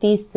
30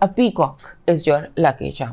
A peacock is your lucky charm।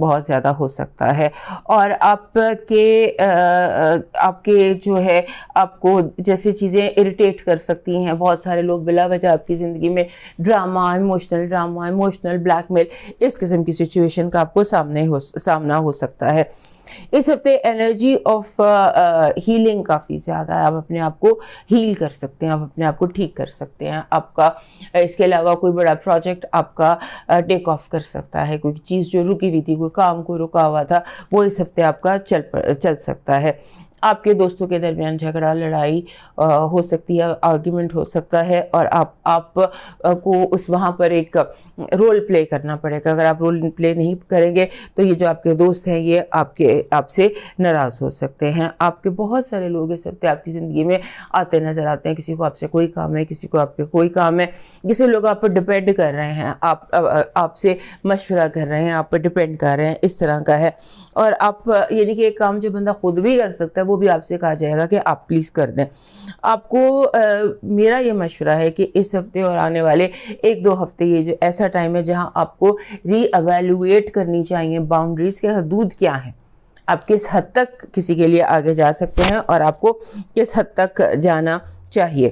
بہت زیادہ ہو سکتا ہے. اور آپ کے جو ہے آپ کو جیسے چیزیں اریٹیٹ کر سکتی ہیں. بہت سارے لوگ بلا وجہ آپ کی زندگی میں ڈرامہ، ایموشنل بلیک میل، اس قسم کی سچویشن کا آپ کو سامنا ہو سکتا ہے. اس ہفتے انرجی آف ہیلنگ کافی زیادہ ہے. آپ اپنے آپ کو ہیل کر سکتے ہیں، آپ اپنے آپ کو ٹھیک کر سکتے ہیں. آپ کا اس کے علاوہ کوئی بڑا پروجیکٹ آپ کا ٹیک آف کر سکتا ہے. کوئی چیز جو رکی ہوئی تھی، کوئی کام کوئی رکا ہوا تھا، وہ اس ہفتے آپ کا چل سکتا ہے. آپ کے دوستوں کے درمیان جھگڑا، لڑائی ہو سکتی ہے، آرگیومنٹ ہو سکتا ہے، اور آپ کو اس وہاں پر ایک رول پلے کرنا پڑے گا. اگر آپ رول پلے نہیں کریں گے تو یہ جو آپ کے دوست ہیں یہ آپ سے ناراض ہو سکتے ہیں. آپ کے بہت سارے لوگ اس ہفتے آپ کی زندگی میں آتے نظر آتے ہیں. کسی کو آپ سے کوئی کام ہے، کسی کو آپ کے کوئی کام ہے. کسی لوگ آپ پر ڈپینڈ کر رہے ہیں، آپ سے مشورہ کر رہے ہیں، آپ پر ڈپینڈ کر رہے ہیں، اس طرح کا ہے. اور آپ یعنی کہ ایک کام جو بندہ خود بھی کر سکتا ہے وہ بھی آپ سے کہا جائے گا کہ آپ پلیز کر دیں. آپ کو میرا یہ مشورہ ہے کہ اس ہفتے اور آنے والے 1-2 ہفتے یہ جو ایسا ٹائم ہے جہاں آپ کو ری ایویلویٹ کرنی چاہیے باؤنڈریز کے حدود کیا ہیں. آپ کس حد تک کسی کے لیے آگے جا سکتے ہیں اور آپ کو کس حد تک جانا چاہیے.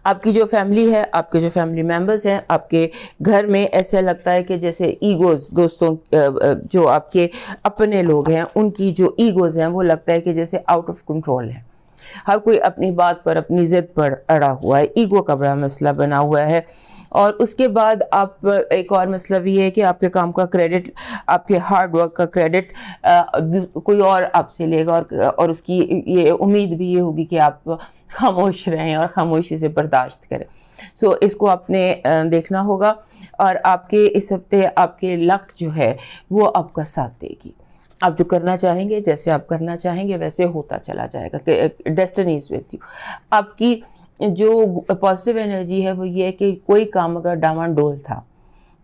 آپ کی جو فیملی ہے، آپ کے جو فیملی ممبرز ہیں، آپ کے گھر میں ایسا لگتا ہے کہ جیسے ایگوز، دوستوں جو آپ کے اپنے لوگ ہیں ان کی جو ایگوز ہیں وہ لگتا ہے کہ جیسے آؤٹ آف کنٹرول ہے. ہر کوئی اپنی بات پر، اپنی ضد پر اڑا ہوا ہے. ایگو کا بڑا مسئلہ بنا ہوا ہے. اور اس کے بعد آپ ایک اور مسئلہ بھی ہے کہ آپ کے کام کا کریڈٹ، آپ کے ہارڈ ورک کا کریڈٹ کوئی اور آپ سے لے گا، اور اس کی یہ امید بھی یہ ہوگی کہ آپ خاموش رہیں اور خاموشی سے برداشت کریں. اس کو آپ نے دیکھنا ہوگا. اور آپ کے اس ہفتے آپ کے لک جو ہے وہ آپ کا ساتھ دے گی. آپ جو کرنا چاہیں گے، جیسے آپ کرنا چاہیں گے ویسے ہوتا چلا جائے گا کہ ڈیسٹنی از وتھ یو. آپ کی جو پازیٹیو انرجی ہے وہ یہ ہے کہ کوئی کام اگر ڈاواں ڈول تھا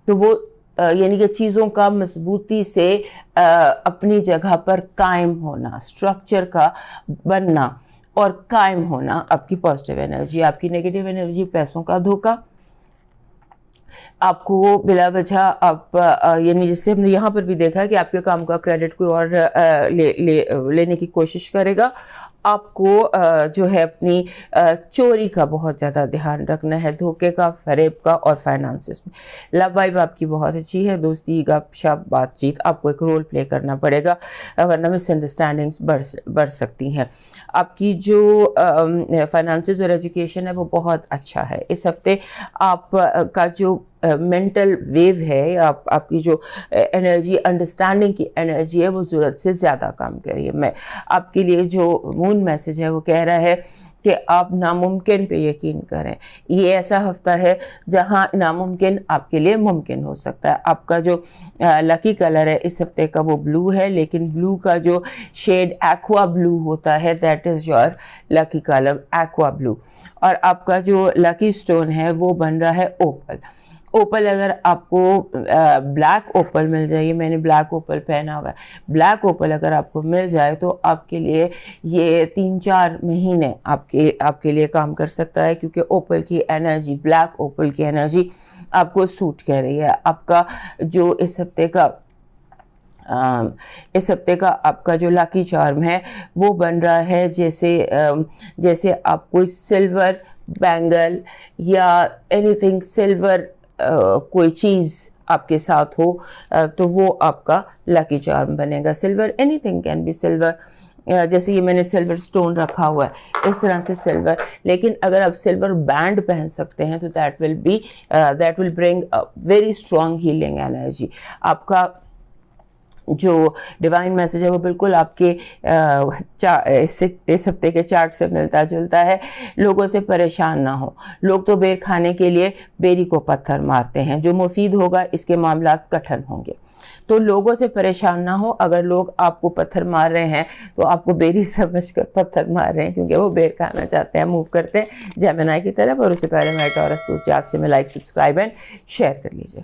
تو وہ یعنی کہ چیزوں کا مضبوطی سے اپنی جگہ پر قائم ہونا، اسٹرکچر کا بننا اور قائم ہونا آپ کی پازیٹیو انرجی. آپ کی نیگیٹو انرجی پیسوں کا دھوکہ، آپ کو بلا وجہ آپ یعنی جس سے ہم نے یہاں پر بھی دیکھا ہے کہ آپ کے کام کا کریڈٹ کوئی اور لینے کی کوشش کرے گا. آپ کو جو ہے اپنی چوری کا بہت زیادہ دھیان رکھنا ہے، دھوکے کا، فریب کا اور فائنانسز میں. لو وائب آپ کی بہت اچھی ہے. دوستی، گپ شپ، بات چیت، آپ کو ایک رول پلے کرنا پڑے گا ورنہ مس انڈرسٹینڈنگس بڑھ سکتی ہیں. آپ کی جو فائنانسز اور ایجوکیشن ہے وہ بہت اچھا ہے. اس ہفتے آپ کا جو مینٹل ویو ہے، آپ کی جو انرجی، انڈرسٹینڈنگ کی انرجی ہے وہ ضرورت سے زیادہ کام کر رہی ہے. میں آپ کے لیے جو مون میسج ہے وہ کہہ رہا ہے کہ آپ ناممکن پہ یقین کریں. یہ ایسا ہفتہ ہے جہاں ناممکن آپ کے لیے ممکن ہو سکتا ہے. آپ کا جو لکی کلر ہے اس ہفتے کا وہ بلو ہے، لیکن بلو کا جو شیڈ ایکوا بلو ہوتا ہے that is your lucky colour, aqua blue. اور آپ کا جو لکی سٹون ہے وہ بن رہا ہے اوپل. اوپل اگر آپ کو بلیک اوپل مل جائے، میں نے بلیک اوپل پہنا ہوا ہے، بلیک اوپل اگر آپ کو مل جائے تو آپ کے لیے یہ 3-4 مہینے آپ کے لیے کام کر سکتا ہے، کیونکہ اوپل کی انرجی، بلیک اوپل کی انرجی آپ کو سوٹ کر رہی ہے. آپ کا جو اس ہفتے کا آپ کا جو لاکی چارم ہے وہ بن رہا ہے جیسے آپ کوئی سلور بینگل یا اینی تھنگ سلور کوئی چیز آپ کے ساتھ ہو تو وہ آپ کا لکی چارم بنے گا. Silver, anything can be silver. جیسے یہ میں نے سلور سٹون رکھا ہوا ہے اس طرح سے سلور، لیکن اگر آپ سلور بینڈ پہن سکتے ہیں تو that will bring very strong healing energy. آپ کا جو ڈیوائن میسج ہے وہ بالکل آپ کے اس ہفتے کے چارٹ سے ملتا جلتا ہے. لوگوں سے پریشان نہ ہو. لوگ تو بیر کھانے کے لیے بیری کو پتھر مارتے ہیں. جو مفید ہوگا اس کے معاملات کٹھن ہوں گے، تو لوگوں سے پریشان نہ ہو. اگر لوگ آپ کو پتھر مار رہے ہیں تو آپ کو بیری سمجھ کر پتھر مار رہے ہیں، کیونکہ وہ بیر کھانا چاہتے ہیں. موو کرتے ہیں جیمنائی کی طرف، اور اس سے پہلے میں ٹورس سوچات سے میں لائک، سبسکرائب اینڈ شیئر کر لیجیے.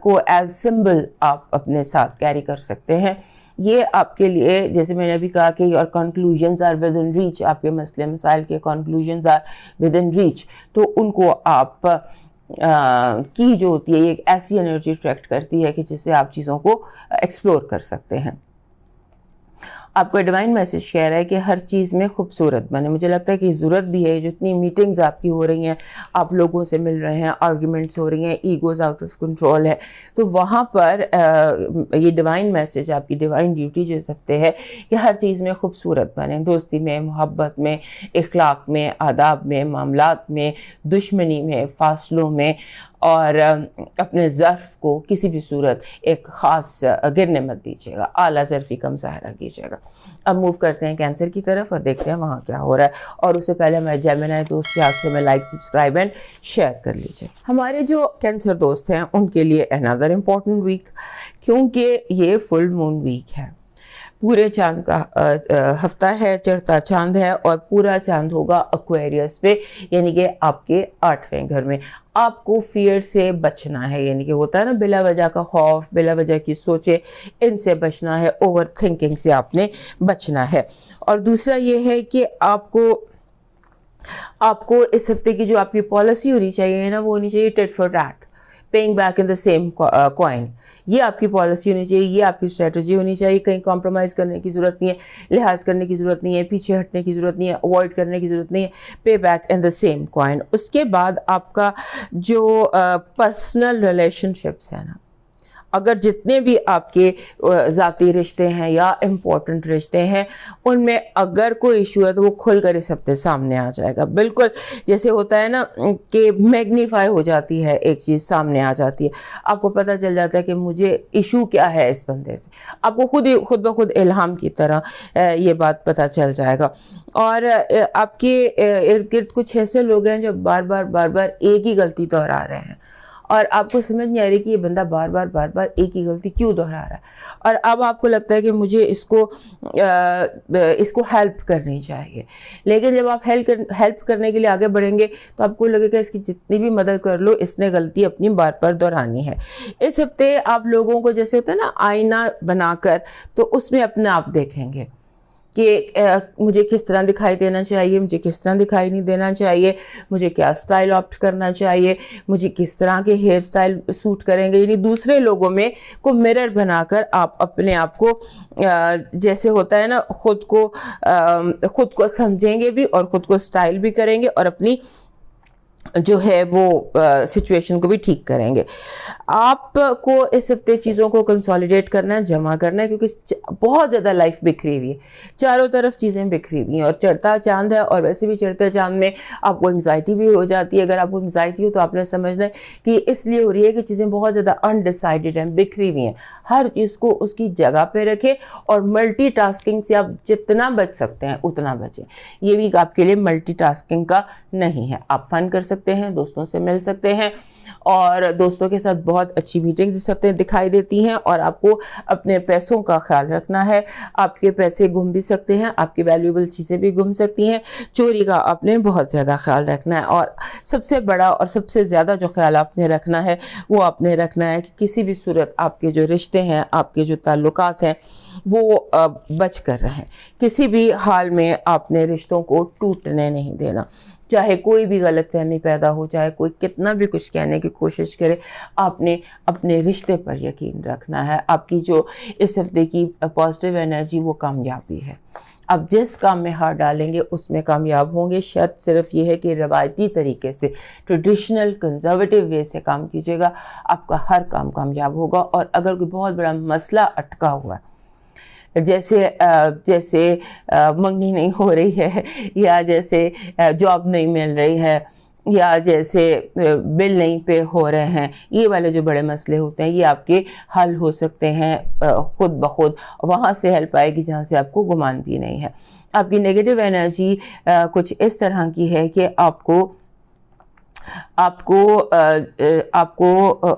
کو ایز سمبل آپ اپنے ساتھ کیری کر سکتے ہیں. یہ آپ کے لیے جیسے میں نے ابھی کہا کہ your conclusions are within reach, آپ کے مسئلے مسائل کے conclusions are within reach, تو ان کو آپ کی جو ہوتی ہے یہ ایک ایسی انرجی اٹریکٹ کرتی ہے کہ جس سے آپ چیزوں کو ایکسپلور کر سکتے ہیں. آپ کو ڈیوائن میسج کہہ رہا ہے کہ ہر چیز میں خوبصورت بنے. مجھے لگتا ہے کہ ضرورت بھی ہے, جتنی میٹنگز آپ کی ہو رہی ہیں, آپ لوگوں سے مل رہے ہیں, آرگیومنٹس ہو رہی ہیں, ایگوز آؤٹ آف کنٹرول ہے, تو وہاں پر یہ ڈیوائن میسج, آپ کی ڈیوائن ڈیوٹی جو اس ہفتے ہے کہ ہر چیز میں خوبصورت بنے, دوستی میں, محبت میں, اخلاق میں, آداب میں, معاملات میں, دشمنی میں, فاصلوں میں, اور اپنے ظرف کو کسی بھی صورت ایک خاص گرنے مت دیجیے گا, اعلیٰ ظرفی کا مظاہرہ کیجیے گا. اب موو کرتے ہیں کینسر کی طرف اور دیکھتے ہیں وہاں کیا ہو رہا ہے. اور اس سے پہلے ہمارے جیمنائی دوست یاد سے میں لائک, سبسکرائب اینڈ شیئر کر لیجیے. ہمارے جو کینسر دوست ہیں ان کے لیے another important ویک, کیونکہ یہ فل مون ویک ہے. پورے چاند کا ہفتہ ہے, چڑھتا چاند ہے, اور پورا چاند ہوگا ایکویریس پہ, یعنی کہ آپ کے 8ویں گھر میں. آپ کو فیئر سے بچنا ہے, یعنی کہ ہوتا ہے نا بلا وجہ کا خوف, بلا وجہ کی سوچیں, ان سے بچنا ہے, اوور تھنکنگ سے آپ نے بچنا ہے. اور دوسرا یہ ہے کہ آپ کو اس ہفتے کی جو آپ کی پالیسی ہونی چاہیے نا, وہ ہونی چاہیے tit for tit, paying back in the same coin. یہ آپ کی پالیسی ہونی چاہیے, یہ آپ کی اسٹریٹجی ہونی چاہیے. کہیں کمپرومائز کرنے کی ضرورت نہیں ہے, لحاظ کرنے کی ضرورت نہیں ہے, پیچھے ہٹنے کی ضرورت نہیں ہے, اوائڈ کرنے کی ضرورت نہیں ہے. Pay back in the same coin. اس کے بعد آپ کا جو پرسنل ریلیشن شپس ہیں نا, اگر جتنے بھی آپ کے ذاتی رشتے ہیں یا امپورٹنٹ رشتے ہیں, ان میں اگر کوئی ایشو ہے تو وہ کھل کر اس ہفتے سامنے آ جائے گا. بالکل جیسے ہوتا ہے نا کہ میگنیفائی ہو جاتی ہے ایک چیز, سامنے آ جاتی ہے, آپ کو پتہ چل جاتا ہے کہ مجھے ایشو کیا ہے اس بندے سے. آپ کو خود بخود الہام کی طرح یہ بات پتہ چل جائے گا. اور آپ کے ارد گرد کچھ ایسے لوگ ہیں جو بار بار ایک ہی غلطی دہرا رہے ہیں, اور آپ کو سمجھ نہیں آ رہی کہ یہ بندہ بار بار ایک ہی غلطی کیوں دہرا رہا ہے. اور اب آپ کو لگتا ہے کہ مجھے اس کو ہیلپ کرنی چاہیے, لیکن جب آپ ہیلپ کرنے کے لیے آگے بڑھیں گے تو آپ کو لگے گا اس کی جتنی بھی مدد کر لو, اس نے غلطی اپنی بار دہرانی ہے. اس ہفتے آپ لوگوں کو جیسے ہوتا ہے نا آئینہ بنا کر, تو اس میں اپنے آپ دیکھیں گے کہ مجھے کس طرح دکھائی دینا چاہیے, مجھے کس طرح دکھائی نہیں دینا چاہیے, مجھے کیا سٹائل آپٹ کرنا چاہیے, مجھے کس طرح کے ہیئر سٹائل سوٹ کریں گے. یعنی دوسرے لوگوں میں کو مرر بنا کر آپ اپنے آپ کو جیسے ہوتا ہے نا خود کو سمجھیں گے بھی, اور خود کو سٹائل بھی کریں گے, اور اپنی جو ہے وہ سچویشن کو بھی ٹھیک کریں گے. آپ کو اس ہفتے چیزوں کو کنسالیڈیٹ کرنا ہے, جمع کرنا ہے, کیونکہ بہت زیادہ لائف بکھری ہوئی ہے, چاروں طرف چیزیں بکھری ہوئی ہیں, اور چڑھتا چاند ہے, اور ویسے بھی چڑھتے چاند میں آپ کو انگزائٹی بھی ہو جاتی ہے. اگر آپ کو انگزائٹی ہو تو آپ نے سمجھنا ہے کہ اس لیے ہو رہی ہے کہ چیزیں بہت زیادہ انڈیسائیڈڈ ہیں, بکھری ہوئی ہیں. ہر چیز کو اس کی جگہ پہ رکھیں, اور ملٹی ٹاسکنگ سے آپ جتنا بچ سکتے ہیں اتنا بچیں. یہ ویک آپ کے لیے ملٹی ٹاسکنگ کا نہیں ہے. آپ فن کر سکتے ہیں, دوستوں سے مل سکتے ہیں, اور دوستوں کے ساتھ بہت اچھی میٹنگز اس ہفتے دکھائی دیتی ہیں. اور آپ کو اپنے پیسوں کا خیال رکھنا ہے. آپ کے پیسے گم بھی سکتے ہیں, آپ کی ویلیوبل چیزیں بھی گم سکتی ہیں. چوری کا آپ نے بہت زیادہ خیال رکھنا ہے. اور سب سے بڑا اور سب سے زیادہ جو خیال آپ نے رکھنا ہے وہ آپ نے رکھنا ہے کہ کسی بھی صورت آپ کے جو رشتے ہیں, آپ کے جو تعلقات ہیں, وہ بچ کر رہیں. کسی بھی حال میں آپ نے رشتوں کو ٹوٹنے نہیں دینا. چاہے کوئی بھی غلط فہمی پیدا ہو, چاہے کوئی کتنا بھی کچھ کہنے کی کوشش کرے, آپ نے اپنے رشتے پر یقین رکھنا ہے. آپ کی جو اس ہفتے کی پازیٹیو انرجی وہ کامیابی ہے. آپ جس کام میں ہاتھ ڈالیں گے اس میں کامیاب ہوں گے. شرط صرف یہ ہے کہ روایتی طریقے سے, ٹریڈیشنل کنزرویٹیو وے سے کام کیجیے گا, آپ کا ہر کام کامیاب ہوگا. اور اگر کوئی بہت بڑا مسئلہ اٹکا ہوا ہے, جیسے منگنی نہیں ہو رہی ہے, یا جیسے جاب نہیں مل رہی ہے, یا جیسے بل نہیں پے ہو رہے ہیں, یہ والے جو بڑے مسئلے ہوتے ہیں یہ آپ کے حل ہو سکتے ہیں خود بخود. وہاں سے ہیلپ آئے گی جہاں سے آپ کو گمان بھی نہیں ہے. آپ کی نیگیٹو انرجی کچھ اس طرح کی ہے کہ آپ کو آپ کو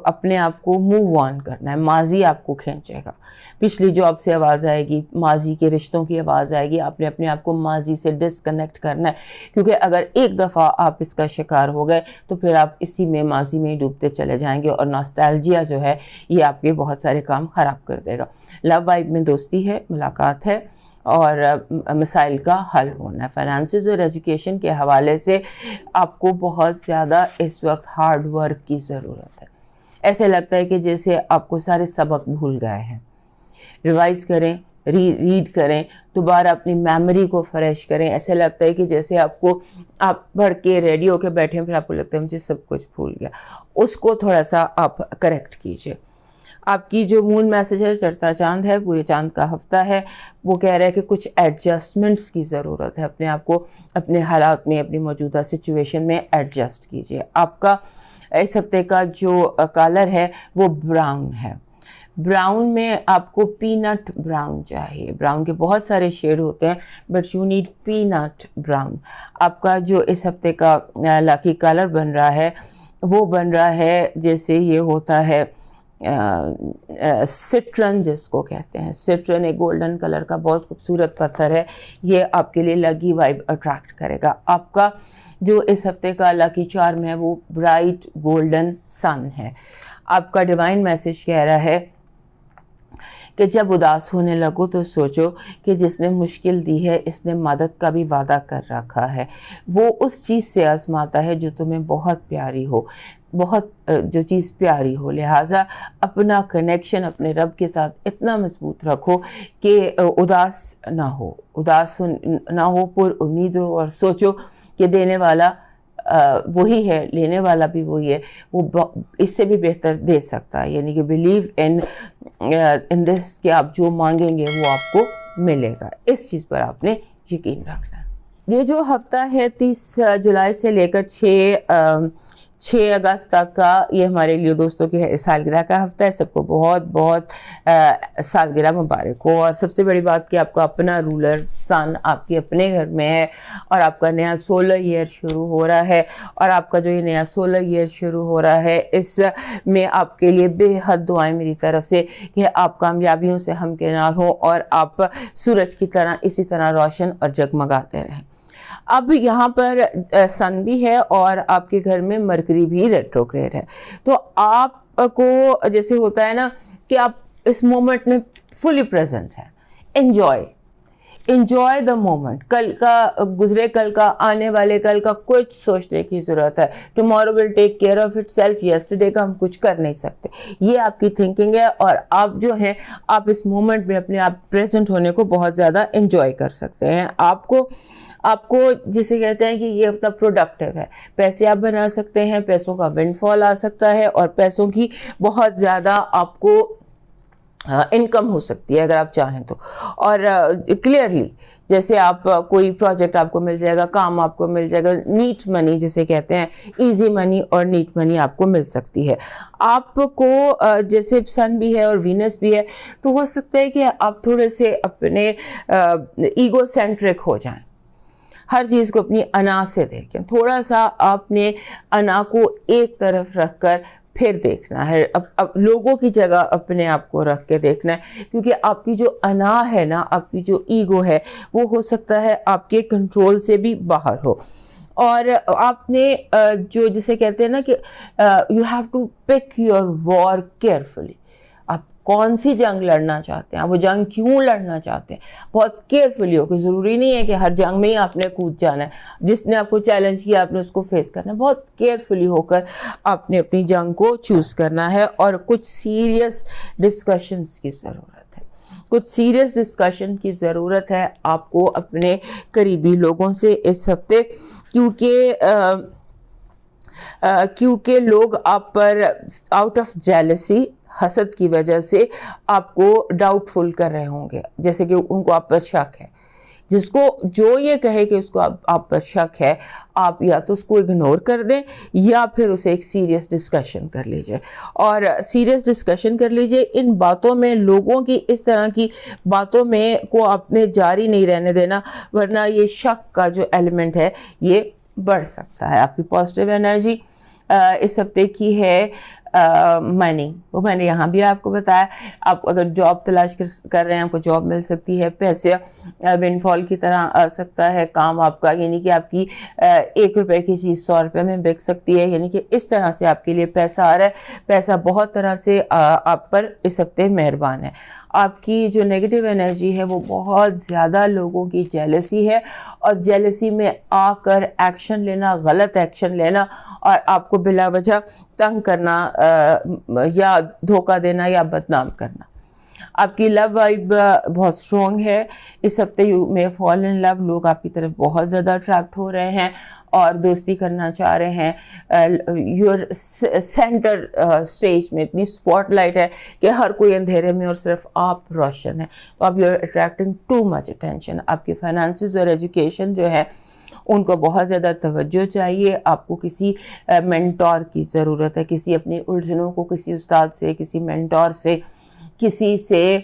اپنے آپ کو موو آن کرنا ہے. ماضی آپ کو کھینچے گا, پچھلی جاب سے آواز آئے گی, ماضی کے رشتوں کی آواز آئے گی. آپ نے اپنے آپ کو ماضی سے ڈسکنیکٹ کرنا ہے, کیونکہ اگر ایک دفعہ آپ اس کا شکار ہو گئے تو پھر آپ اسی میں ماضی میں ڈوبتے چلے جائیں گے, اور ناسٹالجیا جو ہے یہ آپ کے بہت سارے کام خراب کر دے گا. لو وائب میں دوستی ہے, ملاقات ہے, اور مسائل کا حل ہونا ہے. فائنانسز اور ایجوکیشن کے حوالے سے آپ کو بہت زیادہ اس وقت ہارڈ ورک کی ضرورت ہے. ایسے لگتا ہے کہ جیسے آپ کو سارے سبق بھول گئے ہیں. ریوائز کریں, ریڈ کریں, دوبارہ اپنی میموری کو فریش کریں. ایسے لگتا ہے کہ جیسے آپ پڑھ کے ریڈی ہو کے بیٹھے ہیں, پھر آپ کو لگتا ہے مجھے سب کچھ بھول گیا. اس کو تھوڑا سا آپ کریکٹ کیجئے. آپ کی جو مون میسج ہے, چڑھتا چاند ہے, پورے چاند کا ہفتہ ہے, وہ کہہ رہا ہے کہ کچھ ایڈجسٹمنٹس کی ضرورت ہے. اپنے آپ کو اپنے حالات میں, اپنی موجودہ سچویشن میں ایڈجسٹ کیجئے. آپ کا اس ہفتے کا جو کلر ہے وہ براؤن ہے. براؤن میں آپ کو پینٹ براؤن چاہیے. براؤن کے بہت سارے شیڈ ہوتے ہیں, but you need paint brown. آپ کا جو اس ہفتے کا لاکی کلر بن رہا ہے وہ بن رہا ہے جیسے یہ ہوتا ہے سٹرن, جس کو کہتے ہیں. سٹرن ایک گولڈن کلر کا بہت خوبصورت پتھر ہے. یہ آپ کے لیے لکی وائب اٹریکٹ کرے گا. آپ کا جو اس ہفتے کا لاکی چارم ہے وہ برائٹ گولڈن سن ہے. آپ کا ڈیوائن میسج کہہ رہا ہے کہ جب اداس ہونے لگو تو سوچو کہ جس نے مشکل دی ہے اس نے مدد کا بھی وعدہ کر رکھا ہے. وہ اس چیز سے آزماتا ہے جو تمہیں بہت پیاری ہو, جو چیز پیاری ہو. لہٰذا اپنا کنیکشن اپنے رب کے ساتھ اتنا مضبوط رکھو کہ اداس نہ ہو, پر امید ہو, اور سوچو کہ دینے والا وہی ہے, لینے والا بھی وہی ہے. وہ اس سے بھی بہتر دے سکتا ہے. یعنی کہ بلیو ان دس کہ آپ جو مانگیں گے وہ آپ کو ملے گا. اس چیز پر آپ نے یقین رکھنا ہے. یہ جو ہفتہ ہے 30 جولائی سے لے کر 6 اگست تک کا, یہ ہمارے لیے دوستوں کی سالگرہ کا ہفتہ ہے. سب کو بہت بہت سالگرہ مبارک ہو. اور سب سے بڑی بات کہ آپ کا اپنا رولر سن آپ کے اپنے گھر میں ہے, اور آپ کا نیا سولر ایئر شروع ہو رہا ہے. اور آپ کا جو یہ نیا سولر ایئر شروع ہو رہا ہے اس میں آپ کے لیے بے حد دعائیں میری طرف سے کہ آپ کامیابیوں سے ہمکنار ہوں, اور آپ سورج کی طرح اسی طرح روشن اور جگمگاتے رہیں. اب یہاں پر سن بھی ہے اور آپ کے گھر میں مرکری بھی ریٹروگریڈ ہے. تو آپ کو جیسے ہوتا ہے نا کہ آپ اس مومنٹ میں فلی پریزنٹ ہیں. Enjoy the moment. کل کا گزرے کل کا, آنے والے کل کا کچھ سوچنے کی ضرورت ہے. Tomorrow will take care of it self. Yesterday کا ہم کچھ کر نہیں سکتے. یہ آپ کی تھنکنگ ہے, اور آپ جو ہیں آپ اس مومنٹ میں اپنے آپ پریزنٹ ہونے کو بہت زیادہ انجوائے کر سکتے ہیں. آپ کو جسے کہتے ہیں کہ یہ ہفتہ پروڈکٹیو ہے. پیسے آپ بنا سکتے ہیں, پیسوں کا ونڈ فال آ سکتا ہے, اور پیسوں کی بہت زیادہ آپ کو انکم ہو سکتی ہے اگر آپ چاہیں تو. اور کلیئرلی جیسے آپ کوئی پروجیکٹ آپ کو مل جائے گا, کام آپ کو مل جائے گا. نیٹ منی جسے کہتے ہیں, ایزی منی اور نیٹ منی آپ کو مل سکتی ہے. آپ کو جیسے سن بھی ہے اور وینس بھی ہے, تو ہو سکتا ہے کہ آپ تھوڑے سے اپنے ایگو سینٹرک ہو جائیں. ہر چیز کو اپنی انا سے دیکھیں. تھوڑا سا آپ نے انا کو ایک طرف رکھ کر پھر دیکھنا ہے. اب لوگوں کی جگہ اپنے آپ کو رکھ کے دیکھنا ہے, کیونکہ آپ کی جو انا ہے نا, آپ کی جو ایگو ہے, وہ ہو سکتا ہے آپ کے کنٹرول سے بھی باہر ہو. اور آپ نے جو جسے کہتے ہیں نا کہ you have to pick your war carefully. آپ کون سی جنگ لڑنا چاہتے ہیں, وہ جنگ کیوں لڑنا چاہتے ہیں, بہت کیئرفلی ہو. کہ ضروری نہیں ہے کہ ہر جنگ میں ہی آپ نے کود جانا ہے. جس نے آپ کو چیلنج کیا آپ نے اس کو فیس کرنا ہے. بہت کیئرفلی ہو کر آپ نے اپنی جنگ کو چوز کرنا ہے. اور کچھ سیریس ڈسکشنز کی ضرورت ہے. کچھ سیریس ڈسکشن کی ضرورت ہے آپ کو اپنے قریبی لوگوں سے اس ہفتے, کیونکہ لوگ آپ پر آؤٹ آف جیلسی, حسد کی وجہ سے آپ کو ڈاؤٹ فل کر رہے ہوں گے. جیسے کہ ان کو آپ پر شک ہے. جس کو جو یہ کہے کہ اس کو آپ پر شک ہے, آپ یا تو اس کو اگنور کر دیں, یا پھر اسے ایک سیریس ڈسکشن کر لیجئے. اور سیریس ڈسکشن کر لیجئے. ان باتوں میں, لوگوں کی اس طرح کی باتوں میں کو آپ نے جاری نہیں رہنے دینا, ورنہ یہ شک کا جو ایلیمنٹ ہے یہ بڑھ سکتا ہے. آپ کی پازیٹیو انرجی اس ہفتے کی ہے منی. وہ میں نے یہاں بھی آپ کو بتایا. آپ اگر جاب تلاش کر رہے ہیں آپ کو جاب مل سکتی ہے. پیسے ون فال کی طرح آ سکتا ہے کام آپ کا, یعنی کہ آپ کی 1 روپے کی چیز 100 روپے میں بک سکتی ہے. یعنی کہ اس طرح سے آپ کے لیے پیسہ آ رہا ہے. پیسہ بہت طرح سے آپ پر اس ہفتے مہربان ہے. آپ کی جو نیگیٹو انرجی ہے وہ بہت زیادہ لوگوں کی جیلسی ہے, اور جیلسی میں آ کر ایکشن لینا, غلط ایکشن لینا, اور آپ کو بلا وجہ تنگ کرنا یا دھوکہ دینا یا بدنام کرنا. آپ کی لو وائب بہت اسٹرانگ ہے اس ہفتے. یو میں فال ان لو. لوگ آپ کی طرف بہت زیادہ اٹریکٹ ہو رہے ہیں اور دوستی کرنا چاہ رہے ہیں. یور سینٹر اسٹیج میں اتنی اسپاٹ لائٹ ہے کہ ہر کوئی اندھیرے میں اور صرف آپ روشن ہے. تو آپ you are attracting too much attention. آپ کے فائنانسز اور ایجوکیشن جو ہے ان کو بہت زیادہ توجہ چاہیے. آپ کو کسی مینٹور کی ضرورت ہے, کسی اپنی الجھنوں کو کسی استاد سے, کسی مینٹور سے, کسی سے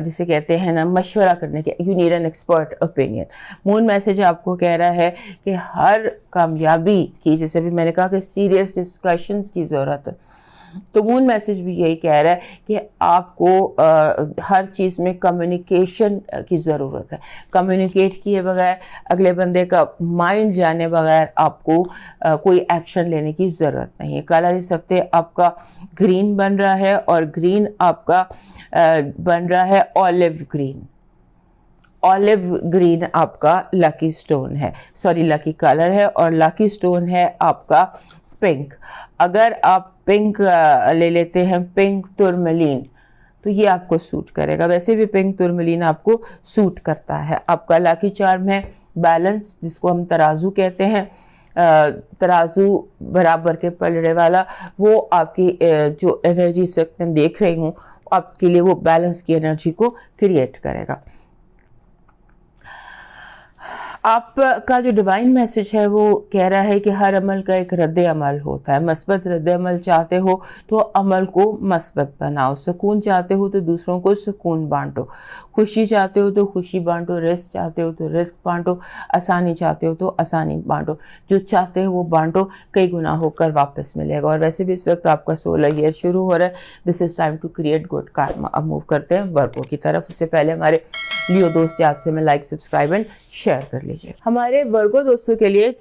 جسے کہتے ہیں نا مشورہ کرنے کے. You need an expert opinion. Moon message آپ کو کہہ رہا ہے کہ ہر کامیابی کی, جیسے بھی میں نے کہا کہ سیریس ڈسکشنز کی ضرورت ہے, تو مون میسج بھی یہی کہہ رہا ہے کہ آپ کو ہر چیز میں کمیونیکیشن کی ضرورت ہے. کمیونیکیٹ کیے بغیر, اگلے بندے کا مائنڈ جانے بغیر آپ کو کوئی ایکشن لینے کی ضرورت نہیں ہے. کلر اس ہفتے آپ کا گرین بن رہا ہے, اور گرین آپ کا بن رہا ہے اولیو گرین. اولیو گرین آپ کا لکی سٹون ہے, لکی کلر ہے, اور لکی سٹون ہے آپ کا پنک. اگر آپ پنک لے لیتے ہیں, پنک ترملین, تو یہ آپ کو سوٹ کرے گا. ویسے بھی پنک ترملین آپ کو سوٹ کرتا ہے. آپ کا لاکی چارم ہے بیلنس, جس کو ہم ترازو کہتے ہیں. ترازو برابر کے پلڑے والا, وہ آپ کی جو انرجی اس وقت میں دیکھ رہی ہوں آپ کے لیے وہ بیلنس کی انرجی کو کریٹ کرے گا. آپ کا جو ڈیوائن میسج ہے وہ کہہ رہا ہے کہ ہر عمل کا ایک رد عمل ہوتا ہے. مثبت رد عمل چاہتے ہو تو عمل کو مثبت بناؤ. سکون چاہتے ہو تو دوسروں کو سکون بانٹو. خوشی چاہتے ہو تو خوشی بانٹو. رزق چاہتے ہو تو رزق بانٹو. آسانی چاہتے ہو تو آسانی بانٹو. جو چاہتے ہو وہ بانٹو, کئی گنا ہو کر واپس ملے گا. اور ویسے بھی اس وقت آپ کا 16 ایئر شروع ہو رہا ہے. This is time to create good karma. اب موو کرتے ہیں ورگو کی طرف. اس سے پہلے ہمارے لیو دوست یاد سے میں لائک, سبسکرائب اینڈ شیئر کر لیجیے. ہمارے ورگو دوستوں کے لیے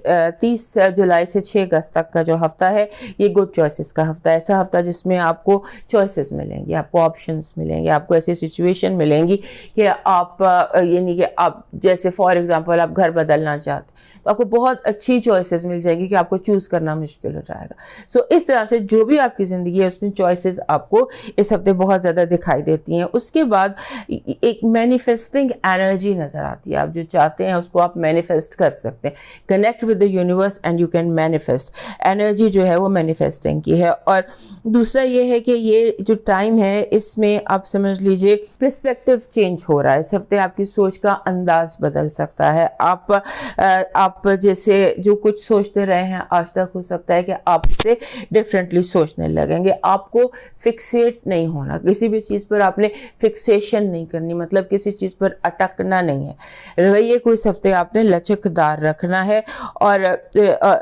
30 جولائی سے 6 اگست تک کا جو ہفتہ ہے یہ گڈ چوائسز کا ہفتہ ہے. ایسا ہفتہ جس میں آپ کو چوائسز ملیں گی, آپ کو آپشنز ملیں گے, آپ کو ایسی سچویشن ملیں گی کہ آپ یعنی کہ آپ جیسے فار ایگزامپل آپ گھر بدلنا چاہتے ہیں تو آپ کو بہت اچھی چوائسز مل جائیں گی کہ آپ کو چوز کرنا مشکل ہو جائے گا. سو اس طرح سے جو بھی آپ کی زندگی ہے اس میں چوائسز آپ کو اس ہفتے بہت زیادہ دکھائی دیتی ہیں. اس کے بعد ایک مینیفیسٹنگ انرجی نظر آتی ہے. آپ جو چاہتے ہیں اس کو آپ مینیفیسٹ کر سکتے ہیں. Connect with the universe and you can manifest. Energy جو ہے وہ مینیفیسٹنگ کی ہے. اور دوسرا یہ ہے کہ یہ جو ٹائم ہے اس میں آپ سمجھ لیجئے پرسپیکٹو چینج ہو رہا ہے. اس ہفتے آپ کی سوچ کا انداز بدل سکتا ہے. آپ جیسے جو کچھ سوچتے رہے ہیں آج تک, ہو سکتا ہے کہ آپ اسے ڈفرینٹلی سوچنے لگیں گے. آپ کو فکسیٹ نہیں ہونا, کسی بھی چیز پر آپ نے فکسیشن نہیں کرنی, مطلب کسی چیز پر اٹکنا نہیں ہے. رویے کو اس ہفتے آپ نے لچکدار رکھنا ہے, اور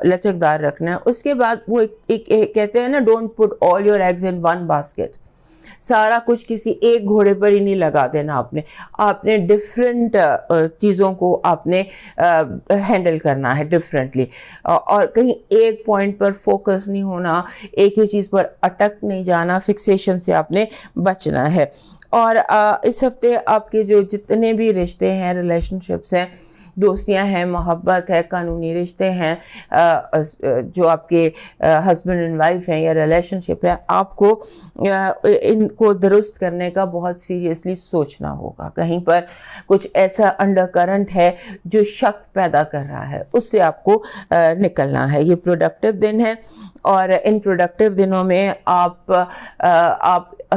لچکدار رکھنا ہے. اس کے بعد وہ ایک کہتے ہیں نا, don't put all your eggs in one basket. سارا کچھ کسی ایک گھوڑے پر ہی نہیں لگا دینا. آپ نے ڈفرینٹ چیزوں کو آپ نے ہینڈل کرنا ہے ڈفرینٹلی, اور کہیں ایک پوائنٹ پر فوکس نہیں ہونا, ایک ہی چیز پر اٹک نہیں جانا, فکسیشن سے آپ نے بچنا ہے. اور اس ہفتے آپ کے جو جتنے بھی رشتے ہیں, ریلیشن شپس ہیں, دوستیاں ہیں, محبت ہے, قانونی رشتے ہیں, جو آپ کے ہسبینڈ اینڈ وائف ہیں یا ریلیشن شپ ہے, آپ کو ان کو درست کرنے کا بہت سیریسلی سوچنا ہوگا. کہیں پر کچھ ایسا انڈر کرنٹ ہے جو شک پیدا کر رہا ہے, اس سے آپ کو نکلنا ہے. یہ پروڈکٹیو دن ہے, اور ان پروڈکٹیو دنوں میں آپ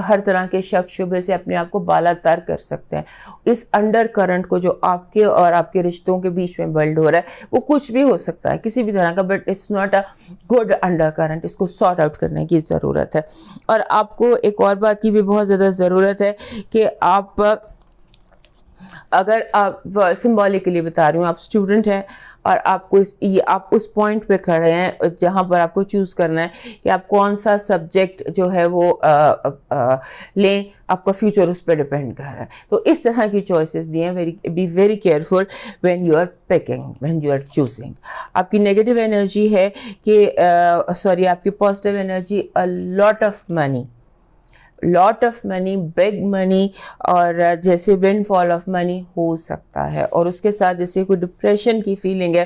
ہر طرح کے شک شبے سے اپنے آپ کو بالا تر کر سکتے ہیں. اس انڈر کرنٹ کو جو آپ کے اور آپ کے رشتوں کے بیچ میں بلڈ ہو رہا ہے وہ کچھ بھی ہو سکتا ہے, کسی بھی طرح کا, but it's not a good undercurrent. اس کو سارٹ آؤٹ کرنے کی ضرورت ہے. اور آپ کو ایک اور بات کی بھی بہت زیادہ ضرورت ہے کہ آپ, اگر آپ سمبولکلی بتا رہی ہوں, آپ اسٹوڈنٹ ہیں, اور آپ کو آپ اس پوائنٹ پہ کھڑے ہیں جہاں پر آپ کو چوز کرنا ہے کہ آپ کون سا سبجیکٹ جو ہے وہ لیں. آپ کا فیوچر اس پہ ڈپینڈ کر رہا ہے. تو اس طرح کی چوائسیز بھی ہیں. Be very careful when you are packing, when you are choosing. آپ کی نیگیٹو انرجی ہے کہ آپ کی positive energy lot of money, big money, اور جیسے ون فال آف منی ہو سکتا ہے. اور اس کے ساتھ جیسے کوئی ڈپریشن کی فیلنگ ہے،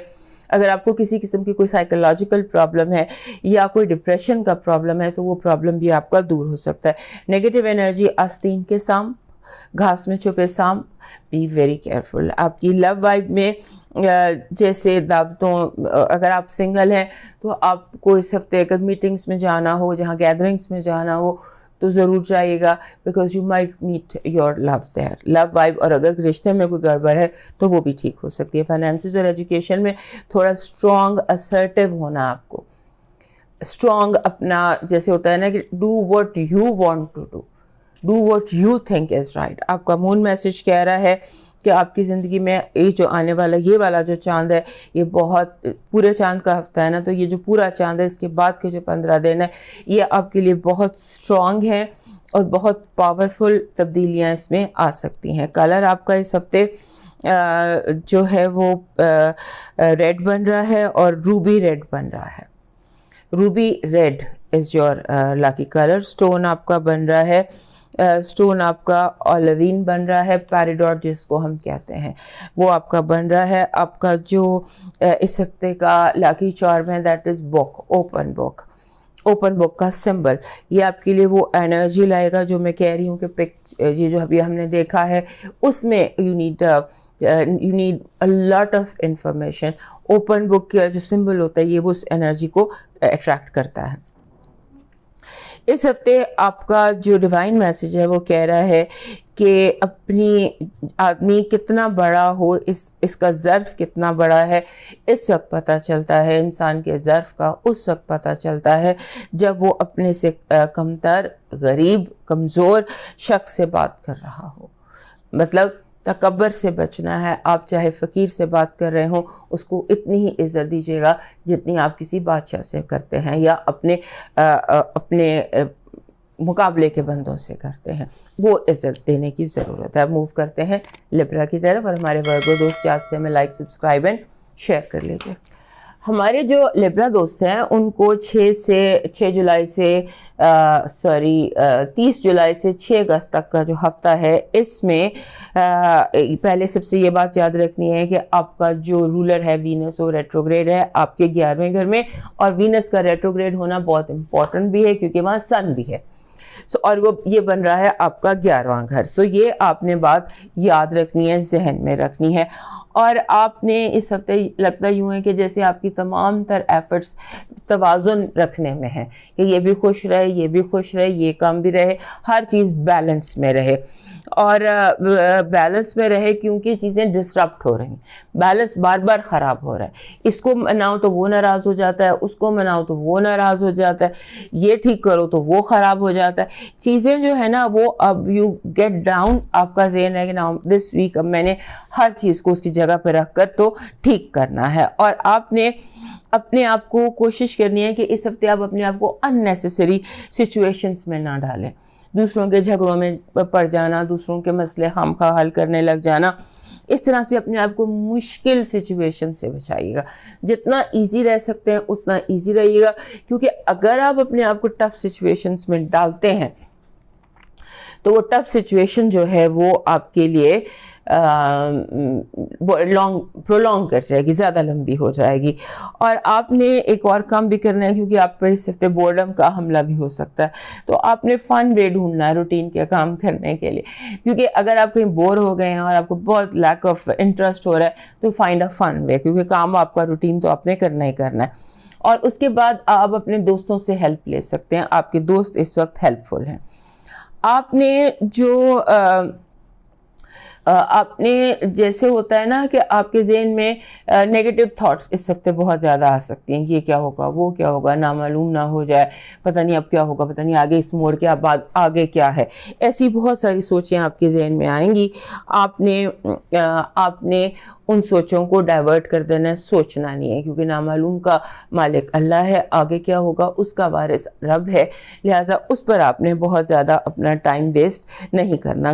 اگر آپ کو کسی قسم کی کوئی سائیکولوجیکل پرابلم ہے یا کوئی ڈپریشن کا پرابلم ہے تو وہ پرابلم بھی آپ کا دور ہو سکتا ہے. نیگیٹو انرجی آستین کے سانپ، گھاس میں چھپے سانپ. Be very careful. آپ کی لو وائب میں جیسے دعوتوں، اگر آپ سنگل ہیں تو آپ کو اس ہفتے اگر میٹنگز میں جانا ہو، جہاں گیدرنگز میں جانا ہو تو ضرور جائیے گا، because you might meet your love there. Love vibe, اور اگر رشتے میں کوئی گڑبڑ ہے تو وہ بھی ٹھیک ہو سکتی ہے. فائنینسز اور ایجوکیشن میں تھوڑا اسٹرانگ اسرٹیو ہونا، آپ کو اسٹرانگ اپنا جیسے ہوتا ہے نا کہ do what you want to do what you think is right. آپ کا مون میسج کہہ رہا ہے کہ آپ کی زندگی میں یہ جو آنے والا یہ والا جو چاند ہے، یہ بہت پورے چاند کا ہفتہ ہے نا، تو یہ جو پورا چاند ہے اس کے بعد کے جو 15 دن ہے یہ آپ کے لیے بہت اسٹرانگ ہیں اور بہت پاورفل تبدیلیاں اس میں آ سکتی ہیں. کلر آپ کا اس ہفتے جو ہے وہ ریڈ بن رہا ہے اور روبی ریڈ بن رہا ہے. Ruby red is your lucky colour. Stone آپ کا بن رہا ہے، اسٹون آپ کا اولوین بن رہا ہے، پیریڈاٹ جس کو ہم کہتے ہیں وہ آپ کا بن رہا ہے. آپ کا جو اس ہفتے کا لاکی چارم ہے that is book, open book. Open book کا سمبل یہ آپ کے لیے وہ انرجی لائے گا جو میں کہہ رہی ہوں کہ یہ جو ابھی ہم نے دیکھا ہے اس میں you need a lot of information. Open book کا جو سمبل ہوتا ہے یہ وہ اس انرجی کو اٹریکٹ کرتا ہے. اس ہفتے آپ کا جو ڈیوائن میسج ہے وہ کہہ رہا ہے کہ اپنی آدمی کتنا بڑا ہو، اس کا ظرف کتنا بڑا ہے اس وقت پتہ چلتا ہے. انسان کے ظرف کا اس وقت پتہ چلتا ہے جب وہ اپنے سے کمتر، غریب، کمزور شخص سے بات کر رہا ہو. مطلب تکبر سے بچنا ہے. آپ چاہے فقیر سے بات کر رہے ہوں اس کو اتنی ہی عزت دیجیے گا جتنی آپ کسی بادشاہ سے کرتے ہیں یا اپنے مقابلے کے بندوں سے کرتے ہیں. وہ عزت دینے کی ضرورت ہے. اب موو کرتے ہیں لبرا کی طرف، اور ہمارے ورگو دوست یاد سے ہمیں لائک، سبسکرائب اینڈ شیئر کر لیجیے. ہمارے جو لبرا دوست ہیں ان کو 30 جولائی سے 6 اگست تک کا جو ہفتہ ہے اس میں پہلے سب سے یہ بات یاد رکھنی ہے کہ آپ کا جو رولر ہے وینس وہ ریٹروگریڈ ہے آپ کے 11ویں گھر میں، اور وینس کا ریٹروگریڈ ہونا بہت امپورٹنٹ بھی ہے کیونکہ وہاں سن بھی ہے. اور وہ یہ بن رہا ہے آپ کا 11واں گھر. یہ آپ نے بات یاد رکھنی ہے، ذہن میں رکھنی ہے. اور آپ نے اس ہفتے لگتا یوں ہے کہ جیسے آپ کی تمام تر ایفرٹس توازن رکھنے میں ہیں کہ یہ بھی خوش رہے، یہ بھی خوش رہے، یہ کام بھی رہے، ہر چیز بیلنس میں رہے. اور بیلنس میں رہے کیونکہ چیزیں ڈسرپٹ ہو رہی ہیں، بیلنس بار بار خراب ہو رہا ہے. اس کو مناؤ تو وہ ناراض ہو جاتا ہے، اس کو مناؤ تو وہ ناراض ہو جاتا ہے، یہ ٹھیک کرو تو وہ خراب ہو جاتا ہے. چیزیں جو ہے نا وہ اب یو گیٹ ڈاؤن. آپ کا ذہن ہے کہ نا دس ویک اب میں نے ہر چیز کو اس کی جگہ پہ رکھ کر تو ٹھیک کرنا ہے. اور آپ نے اپنے آپ کو کوشش کرنی ہے کہ اس ہفتے آپ اپنے آپ کو اننیسیسری سچویشنز میں نہ ڈالیں. دوسروں کے جھگڑوں میں پڑ جانا، دوسروں کے مسئلے خامخواہ حل کرنے لگ جانا، اس طرح سے اپنے آپ کو مشکل سچویشن سے بچائیے گا. جتنا ایزی رہ سکتے ہیں اتنا ایزی رہیے گا، کیونکہ اگر آپ اپنے آپ کو ٹف سچویشنز میں ڈالتے ہیں تو وہ ٹف سچویشن جو ہے وہ آپ کے لیے پرولونگ کر جائے گی، زیادہ لمبی ہو جائے گی. اور آپ نے ایک اور کام بھی کرنا ہے کیونکہ آپ پر اس ہفتے بورڈم کا حملہ بھی ہو سکتا ہے. تو آپ نے فن وے ڈھونڈنا ہے روٹین کے کام کرنے کے لیے، کیونکہ اگر آپ کہیں بور ہو گئے ہیں اور آپ کو بہت لیک آف انٹرسٹ ہو رہا ہے تو فائنڈ اے فن وے، کیونکہ کام آپ کا روٹین تو آپ نے کرنا ہی کرنا ہے. اور اس کے بعد آپ اپنے دوستوں سے ہیلپ لے سکتے ہیں. آپ کے دوست اس وقت ہیلپ فل ہیں. آپ نے جو آپ نے جیسے ہوتا ہے نا کہ آپ کے ذہن میں نیگیٹو تھاٹس اس ہفتے بہت زیادہ آ سکتی ہیں، یہ کیا ہوگا، وہ کیا ہوگا، نامعلوم نہ ہو جائے، پتہ نہیں اب کیا ہوگا، پتہ نہیں آگے اس موڑ کے بعد آگے کیا ہے، ایسی بہت ساری سوچیں آپ کے ذہن میں آئیں گی. آپ نے ان سوچوں کو ڈائیورٹ کر دینا ہے، سوچنا نہیں ہے، کیونکہ نامعلوم کا مالک اللہ ہے، آگے کیا ہوگا اس کا وارث رب ہے، لہٰذا اس پر آپ نے بہت زیادہ اپنا ٹائم ویسٹ نہیں کرنا.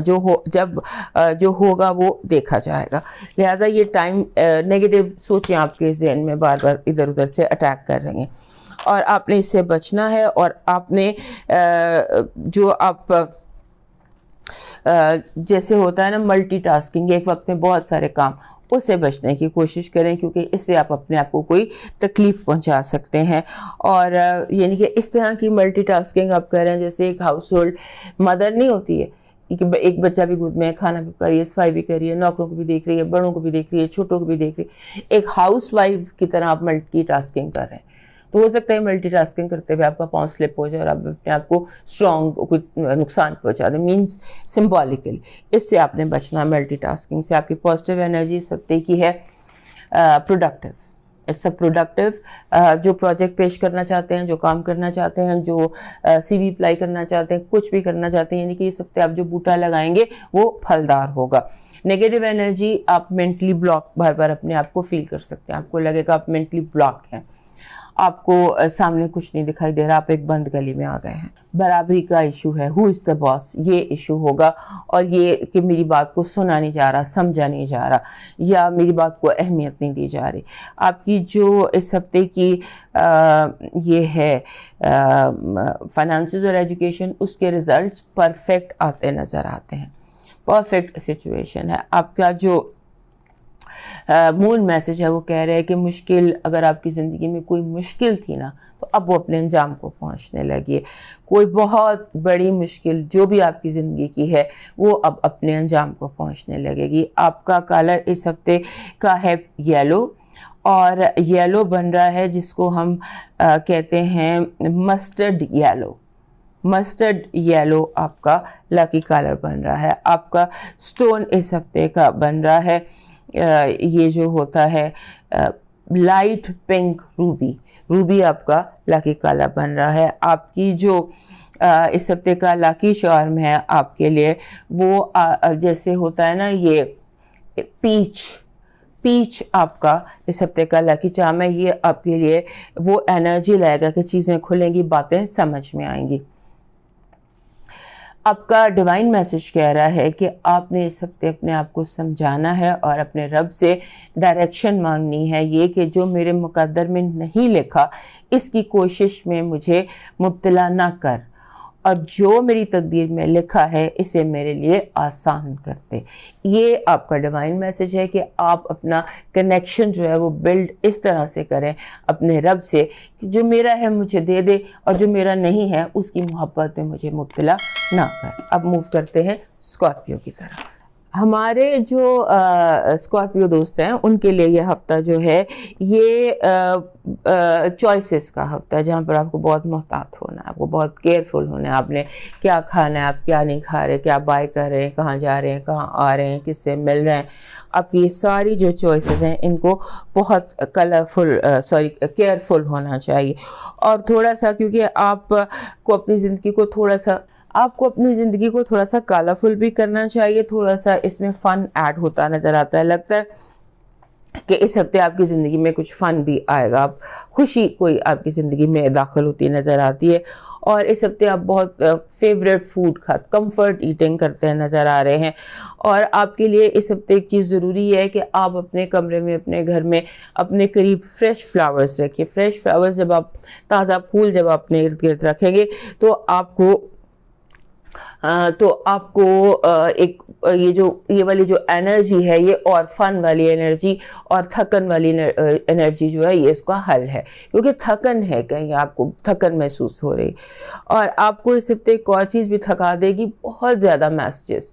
جو ہوگا وہ دیکھا جائے گا. لہٰذا یہ ٹائم نیگیٹو سوچیں آپ کے ذہن میں بار بار ادھر ادھر سے اٹیک کر رہی ہیں، اور آپ نے اس سے بچنا ہے. اور آپ نے جو آپ جیسے ہوتا ہے نا ملٹی ٹاسکنگ، ایک وقت میں بہت سارے کام، اس سے بچنے کی کوشش کریں، کیونکہ اس سے آپ اپنے آپ کو کوئی تکلیف پہنچا سکتے ہیں. اور یعنی کہ اس طرح کی ملٹی ٹاسکنگ آپ کر رہے ہیں جیسے ایک ہاؤس ہولڈ مدر نہیں ہوتی ہے، ایک بچہ بھی گود میں ہے، کھانا بھی کر رہی ہے، صفائی بھی کر رہی ہے، نوکروں کو بھی دیکھ رہی ہے، بڑوں کو بھی دیکھ رہی ہے، چھوٹوں کو بھی دیکھ رہی ہے، ایک ہاؤس وائف کی طرح آپ ملٹی ٹاسکنگ کر رہے ہیں. تو ہو سکتا ہے ملٹی ٹاسکنگ کرتے ہوئے آپ کا پاؤں سلپ ہو جائے اور آپ اپنے آپ کو اسٹرانگ کوئی نقصان پہنچا دیں، مینس سمبولیکلی. اس سے آپ نے بچنا ملٹی ٹاسکنگ سے. آپ کی پازیٹیو انرجی اس ہفتے کی ہے پروڈکٹیو. It's a productive. جو پروجیکٹ پیش کرنا چاہتے ہیں، جو کام کرنا چاہتے ہیں، جو سی وی اپلائی کرنا چاہتے ہیں، کچھ بھی کرنا چاہتے ہیں، یعنی کہ اس ہفتے آپ جو بوٹا لگائیں گے وہ پھلدار ہوگا. نیگیٹو انرجی، آپ مینٹلی بلاک بار بار اپنے آپ کو فیل کر سکتے ہیں، آپ کو لگے گا آپ مینٹلی بلاک ہیں، آپ کو سامنے کچھ نہیں دکھائی دے رہا، آپ ایک بند گلی میں آ گئے ہیں. برابری کا ایشو ہے، ہو از دا باس، یہ ایشو ہوگا. اور یہ کہ میری بات کو سنا نہیں جا رہا، سمجھا نہیں جا رہا، یا میری بات کو اہمیت نہیں دی جا رہی. آپ کی جو اس ہفتے کی یہ ہے فائنانسز اور ایجوکیشن، اس کے ریزلٹس پرفیکٹ آتے نظر آتے ہیں، پرفیکٹ سچویشن ہے. آپ کا جو مون میسج ہے وہ کہہ رہے ہیں کہ مشکل، اگر آپ کی زندگی میں کوئی مشکل تھی نا تو اب وہ اپنے انجام کو پہنچنے لگی ہے. کوئی بہت بڑی مشکل جو بھی آپ کی زندگی کی ہے وہ اب اپنے انجام کو پہنچنے لگے گی. آپ کا کلر اس ہفتے کا ہے یلو، اور یلو بن رہا ہے جس کو ہم کہتے ہیں مسٹرڈ یلو. مسٹرڈ یلو آپ کا لکی کلر بن رہا ہے. آپ کا سٹون اس ہفتے کا بن رہا ہے یہ جو ہوتا ہے لائٹ پنک روبی. روبی آپ کا لکی کلر بن رہا ہے. آپ کی جو اس ہفتے کا لکی چارم ہے آپ کے لیے وہ جیسے ہوتا ہے نا یہ پیچ آپ کا اس ہفتے کا لکی چارم ہے. یہ آپ کے لیے وہ انرجی لائے گا کہ چیزیں کھلیں گی، باتیں سمجھ میں آئیں گی. آپ کا ڈیوائن میسج کہہ رہا ہے کہ آپ نے اس ہفتے اپنے آپ کو سمجھانا ہے اور اپنے رب سے ڈائریکشن مانگنی ہے، یہ کہ جو میرے مقدر میں نہیں لکھا اس کی کوشش میں مجھے مبتلا نہ کر، اور جو میری تقدیر میں لکھا ہے اسے میرے لیے آسان کر دے. یہ آپ کا ڈیوائن میسج ہے کہ آپ اپنا کنیکشن جو ہے وہ بلڈ اس طرح سے کریں اپنے رب سے کہ جو میرا ہے مجھے دے دے، اور جو میرا نہیں ہے اس کی محبت میں مجھے مبتلا نہ کر. اب موو کرتے ہیں اسکارپیو کی طرف. ہمارے جو اسکارپیو دوست ہیں ان کے لیے یہ ہفتہ جو ہے یہ چوائسز کا ہفتہ ہے، جہاں پر آپ کو بہت محتاط ہونا ہے، آپ کو بہت کیئرفل ہونا ہے. آپ نے کیا کھانا ہے، آپ کیا نہیں کھا رہے، کیا بائی کر رہے ہیں، کہاں جا رہے ہیں، کہاں آ رہے ہیں، کس سے مل رہے ہیں. آپ کی یہ ساری جو چوائسز ہیں ان کو بہت کیئرفل ہونا چاہیے. اور تھوڑا سا کیونکہ آپ کو اپنی زندگی کو تھوڑا سا کلرفل بھی کرنا چاہیے، تھوڑا سا اس میں فن ایڈ ہوتا نظر آتا ہے. لگتا ہے کہ اس ہفتے آپ کی زندگی میں کچھ فن بھی آئے گا، خوشی کوئی آپ کی زندگی میں داخل ہوتی نظر آتی ہے. اور اس ہفتے آپ بہت فیوریٹ فوڈ کمفرٹ ایٹنگ کرتے نظر آ رہے ہیں. اور آپ کے لیے اس ہفتے ایک چیز ضروری ہے کہ آپ اپنے کمرے میں، اپنے گھر میں اپنے قریب فریش فلاورز رکھیے. فریش فلاورز جب آپ، تازہ پھول جب آپ اپنے ارد گرد رکھیں گے تو آپ کو ایک یہ والی جو انرجی ہے یہ اور فن والی انرجی اور تھکن والی انرجی جو ہے یہ اس کا حل ہے، کیونکہ تھکن ہے، کہیں آپ کو تھکن محسوس ہو رہی. اور آپ کو اس ہفتے ایک اور چیز بھی تھکا دے گی، بہت زیادہ میسیجز.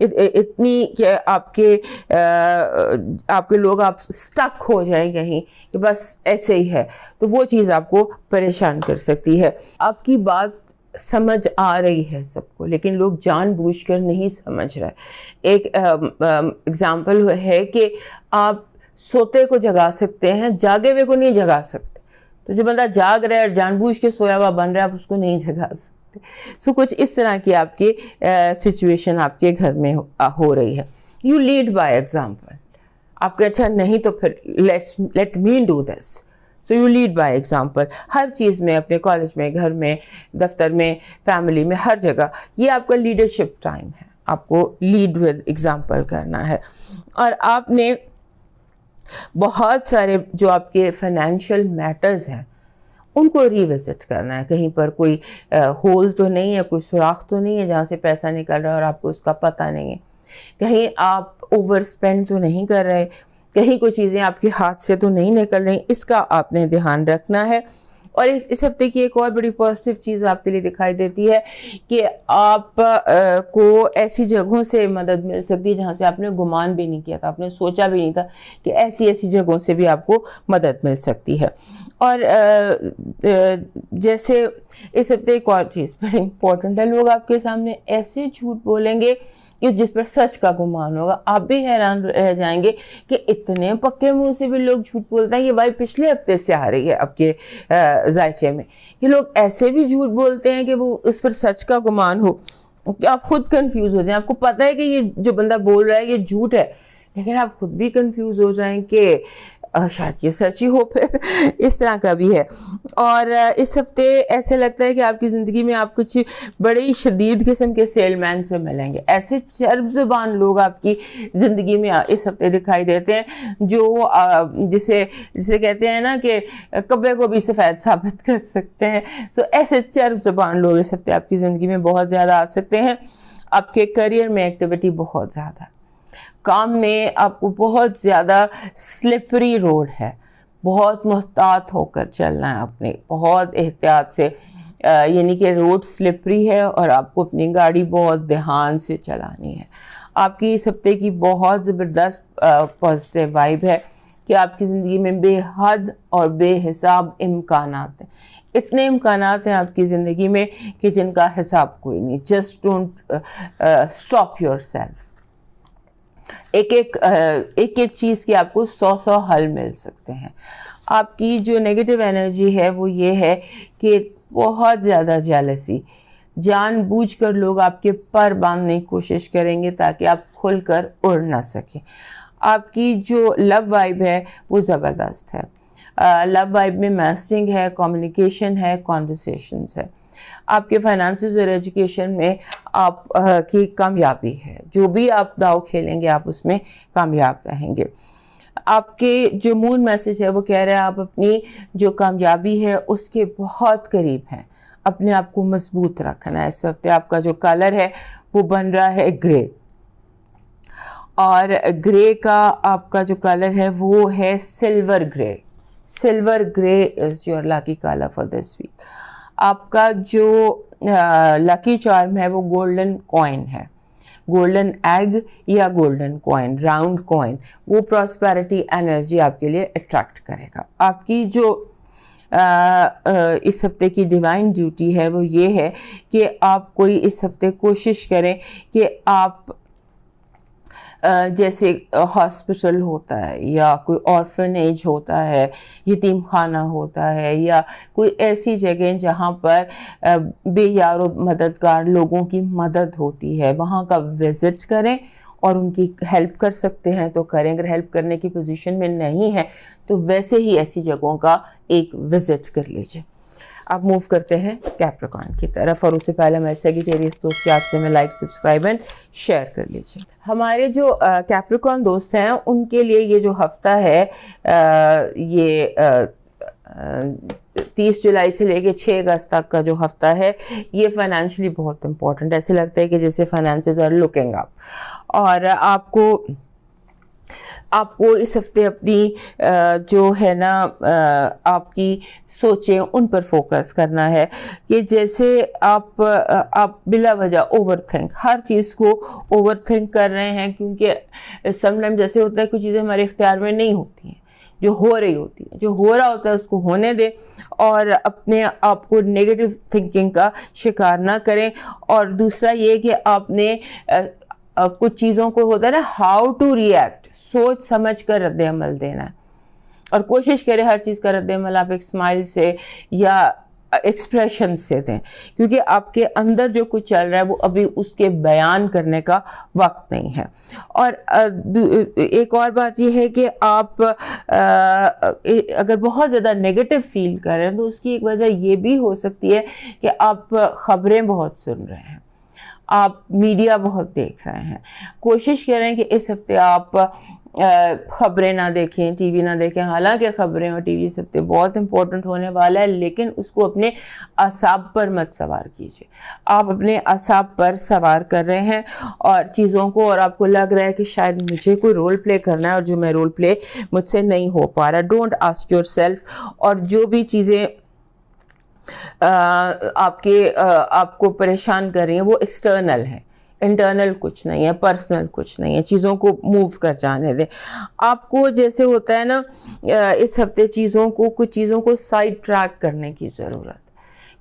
اتنی کہ آپ کے لوگ آپ سٹک ہو جائیں کہیں کہ بس ایسے ہی ہے، تو وہ چیز آپ کو پریشان کر سکتی ہے. آپ کی بات سمجھ آ رہی ہے سب کو، لیکن لوگ جان بوجھ کر نہیں سمجھ رہے. ایک اگزامپل ہے کہ آپ سوتے کو جگا سکتے ہیں، جاگے ہوئے کو نہیں جگا سکتے. تو جو بندہ جاگ رہا ہے اور جان بوجھ کے سویا ہوا بن رہا ہے، آپ اس کو نہیں جگا سکتے. سو کچھ اس طرح کی آپ کی سچویشن آپ کے گھر میں ہو رہی ہے. You lead by example. آپ کو اچھا نہیں تو پھر let me do this. So you lead by example. ہر چیز میں، اپنے کالج میں، گھر میں، دفتر میں، فیملی میں، ہر جگہ یہ آپ کا لیڈرشپ ٹائم ہے. آپ کو لیڈ ود ایگزامپل کرنا ہے. اور آپ نے بہت سارے جو آپ کے فائنینشیل میٹرز ہیں ان کو ریوزٹ کرنا ہے. کہیں پر کوئی ہول تو نہیں ہے، کوئی سوراخ تو نہیں ہے جہاں سے پیسہ نکل رہا ہے اور آپ کو اس کا پتہ نہیں ہے. کہیں آپ اوور اسپینڈ تو نہیں کر رہے، کہیں کوئی چیزیں آپ کے ہاتھ سے تو نہیں نکل رہی. اس کا آپ نے دھیان رکھنا ہے. اور اس ہفتے کی ایک اور بڑی پازیٹیو چیز آپ کے لیے دکھائی دیتی ہے کہ آپ کو ایسی جگہوں سے مدد مل سکتی ہے جہاں سے آپ نے گمان بھی نہیں کیا تھا، آپ نے سوچا بھی نہیں تھا کہ ایسی جگہوں سے بھی آپ کو مدد مل سکتی ہے. اور جیسے اس ہفتے ایک اور چیز بڑی امپورٹنٹ ہے، لوگ آپ کے سامنے ایسے جھوٹ بولیں گے کہ جس پر سچ کا گمان ہوگا. آپ بھی حیران رہ جائیں گے کہ اتنے پکے منہ سے بھی لوگ جھوٹ بولتے ہیں. یہ بھائی پچھلے ہفتے سے آ رہی ہے آپ کے ذائچے میں کہ لوگ ایسے بھی جھوٹ بولتے ہیں کہ وہ اس پر سچ کا گمان ہو کہ آپ خود کنفیوز ہو جائیں. آپ کو پتہ ہے کہ یہ جو بندہ بول رہا ہے یہ جھوٹ ہے، لیکن آپ خود بھی کنفیوز ہو جائیں کہ شاید یہ سچ ہی ہو. پھر اس طرح کا بھی ہے. اور اس ہفتے ایسے لگتا ہے کہ آپ کی زندگی میں آپ کچھ بڑی شدید قسم کے سیل مین سے ملیں گے. ایسے چرب زبان لوگ آپ کی زندگی میں اس ہفتے دکھائی دیتے ہیں جو جسے کہتے ہیں نا کہ کبے کو بھی سفید ثابت کر سکتے ہیں. سو ایسے چرب زبان لوگ اس ہفتے آپ کی زندگی میں بہت زیادہ آ سکتے ہیں. آپ کے کریئر میں ایکٹیویٹی بہت زیادہ ہے. کام میں آپ کو بہت زیادہ سلپری روڈ ہے. بہت محتاط ہو کر چلنا ہے، اپنے بہت احتیاط سے. یعنی کہ روڈ سلپری ہے اور آپ کو اپنی گاڑی بہت دھیان سے چلانی ہے. آپ کی اس ہفتے کی بہت زبردست پازیٹیو وائب ہے کہ آپ کی زندگی میں بے حد اور بے حساب امکانات ہیں. اتنے امکانات ہیں آپ کی زندگی میں کہ جن کا حساب کوئی نہیں. Just don't stop your self. ایک چیز کی آپ کو 100 حل مل سکتے ہیں. آپ کی جو نیگیٹو انرجی ہے وہ یہ ہے کہ بہت زیادہ جیلسی، جان بوجھ کر لوگ آپ کے پر باندھنے کی کوشش کریں گے تاکہ آپ کھل کر اڑ نہ سکیں. آپ کی جو لو وائب ہے وہ زبردست ہے. لو وائب میں میسجنگ ہے، کمیونیکیشن ہے، کانورسیشنز ہے. آپ کے فائنانسز اور ایجوکیشن میں آپ کی کامیابی ہے. جو بھی آپ داؤ کھیلیں گے آپ اس میں کامیاب رہیں گے. آپ کے جو مون میسج ہے وہ کہہ رہا ہے آپ اپنی جو کامیابی ہے اس کے بہت قریب ہیں. اپنے آپ کو مضبوط رکھنا ہے. اس ہفتے آپ کا جو کلر ہے وہ بن رہا ہے گرے، اور گرے کا آپ کا جو کلر ہے وہ ہے silver grey. Silver grey is your lucky colour for this week. آپ کا جو لکی چارم ہے وہ گولڈن کوائن ہے. گولڈن ایگ یا گولڈن کوائن، راؤنڈ کوائن، وہ پراسپیرٹی انرجی آپ کے لیے اٹریکٹ کرے گا. آپ کی جو اس ہفتے کی ڈیوائن ڈیوٹی ہے وہ یہ ہے کہ آپ کوئی اس ہفتے کوشش کریں کہ آپ جیسے ہاسپٹل ہوتا ہے یا کوئی آرفنیج ہوتا ہے، یتیم خانہ ہوتا ہے، یا کوئی ایسی جگہ جہاں پر بے یار و مددگار لوگوں کی مدد ہوتی ہے، وہاں کا وزٹ کریں اور ان کی ہیلپ کر سکتے ہیں تو کریں. اگر ہیلپ کرنے کی پوزیشن میں نہیں ہے تو ویسے ہی ایسی جگہوں کا ایک وزٹ کر لیجئے. اب موو کرتے ہیں کیپریکن کی طرف، اور اس سے پہلے میں سیجیٹیریس دوست سے میں لائک، سبسکرائب اینڈ شیئر کر لیجیے. ہمارے جو کیپریکن دوست ہیں ان کے لیے یہ جو ہفتہ ہے یہ 30 جولائی سے لے کے 6 اگست تک کا جو ہفتہ ہے یہ فائنینشلی بہت امپورٹنٹ. ایسے لگتا ہے کہ جیسے فائنینسز آر لوکنگ اپ، اور آپ کو آپ کو اس ہفتے اپنی جو ہے نا آپ کی سوچیں ان پر فوکس کرنا ہے کہ جیسے آپ بلا وجہ اوور تھنک ہر چیز کو اوور تھنک کر رہے ہیں، کیونکہ سم ٹائم جیسے ہوتا ہے کچھ چیزیں ہمارے اختیار میں نہیں ہوتی ہیں، جو ہو رہی ہوتی ہے، جو ہو رہا ہوتا ہے اس کو ہونے دیں اور اپنے آپ کو نیگیٹو تھنکنگ کا شکار نہ کریں. اور دوسرا یہ کہ آپ نے کچھ چیزوں کو ہوتا ہے نا ہاؤ ٹو ریئیکٹ، سوچ سمجھ کر رد عمل دینا ہے، اور کوشش کریں ہر چیز کا رد عمل آپ ایک اسمائل سے یا ایکسپریشن سے دیں، کیونکہ آپ کے اندر جو کچھ چل رہا ہے وہ ابھی اس کے بیان کرنے کا وقت نہیں ہے. اور ایک اور بات یہ ہے کہ آپ اگر بہت زیادہ نیگیٹو فیل کر رہے ہیں تو اس کی ایک وجہ یہ بھی ہو سکتی ہے کہ آپ خبریں بہت سن رہے ہیں، آپ میڈیا بہت دیکھ رہے ہیں. کوشش کریں کہ اس ہفتے آپ خبریں نہ دیکھیں، ٹی وی نہ دیکھیں. حالانکہ خبریں اور ٹی وی اس ہفتے بہت امپورٹنٹ ہونے والا ہے، لیکن اس کو اپنے اعصاب پر مت سوار کیجیے. آپ اپنے اعصاب پر سوار کر رہے ہیں اور چیزوں کو، اور آپ کو لگ رہا ہے کہ شاید مجھے کوئی رول پلے کرنا ہے اور جو میں رول پلے مجھ سے نہیں ہو پا رہا. Don't ask your self. اور جو بھی چیزیں آپ کو پریشان کر رہی ہیں وہ ایکسٹرنل ہیں، انٹرنل کچھ نہیں ہے، پرسنل کچھ نہیں ہے. چیزوں کو موو کر جانے دیں. آپ کو جیسے ہوتا ہے نا اس ہفتے کچھ چیزوں کو سائڈ ٹریک کرنے کی ضرورت.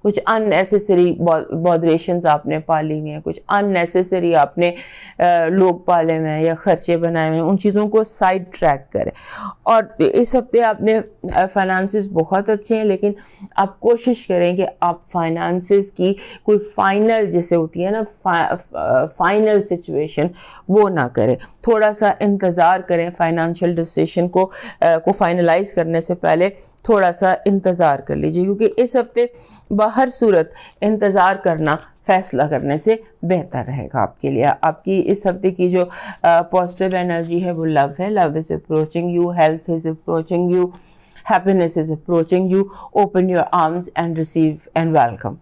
کچھ ان نیسیسری بودریشنز آپ نے پالی ہوئی ہیں، کچھ ان نیسیسری آپ نے لوگ پالے ہوئے ہیں یا خرچے بنائے ہوئے ہیں، ان چیزوں کو سائڈ ٹریک کریں. اور اس ہفتے آپ نے فائنانسز بہت اچھے ہیں، لیکن آپ کوشش کریں کہ آپ فائنانسز کی کوئی فائنل جیسے ہوتی ہے نا فائنل سچویشن وہ نہ کریں. تھوڑا سا انتظار کریں فائنانشیل ڈیسیشن کو فائنلائز کرنے سے پہلے تھوڑا سا انتظار کر لیجیے، کیونکہ اس ہفتے بہر صورت انتظار کرنا فیصلہ کرنے سے بہتر رہے گا آپ کے لیے. آپ کی اس ہفتے کی جو پازیٹیو انرجی ہے وہ لو ہے. Love is approaching you, health is approaching you, happiness is approaching you. Open your arms and receive and welcome.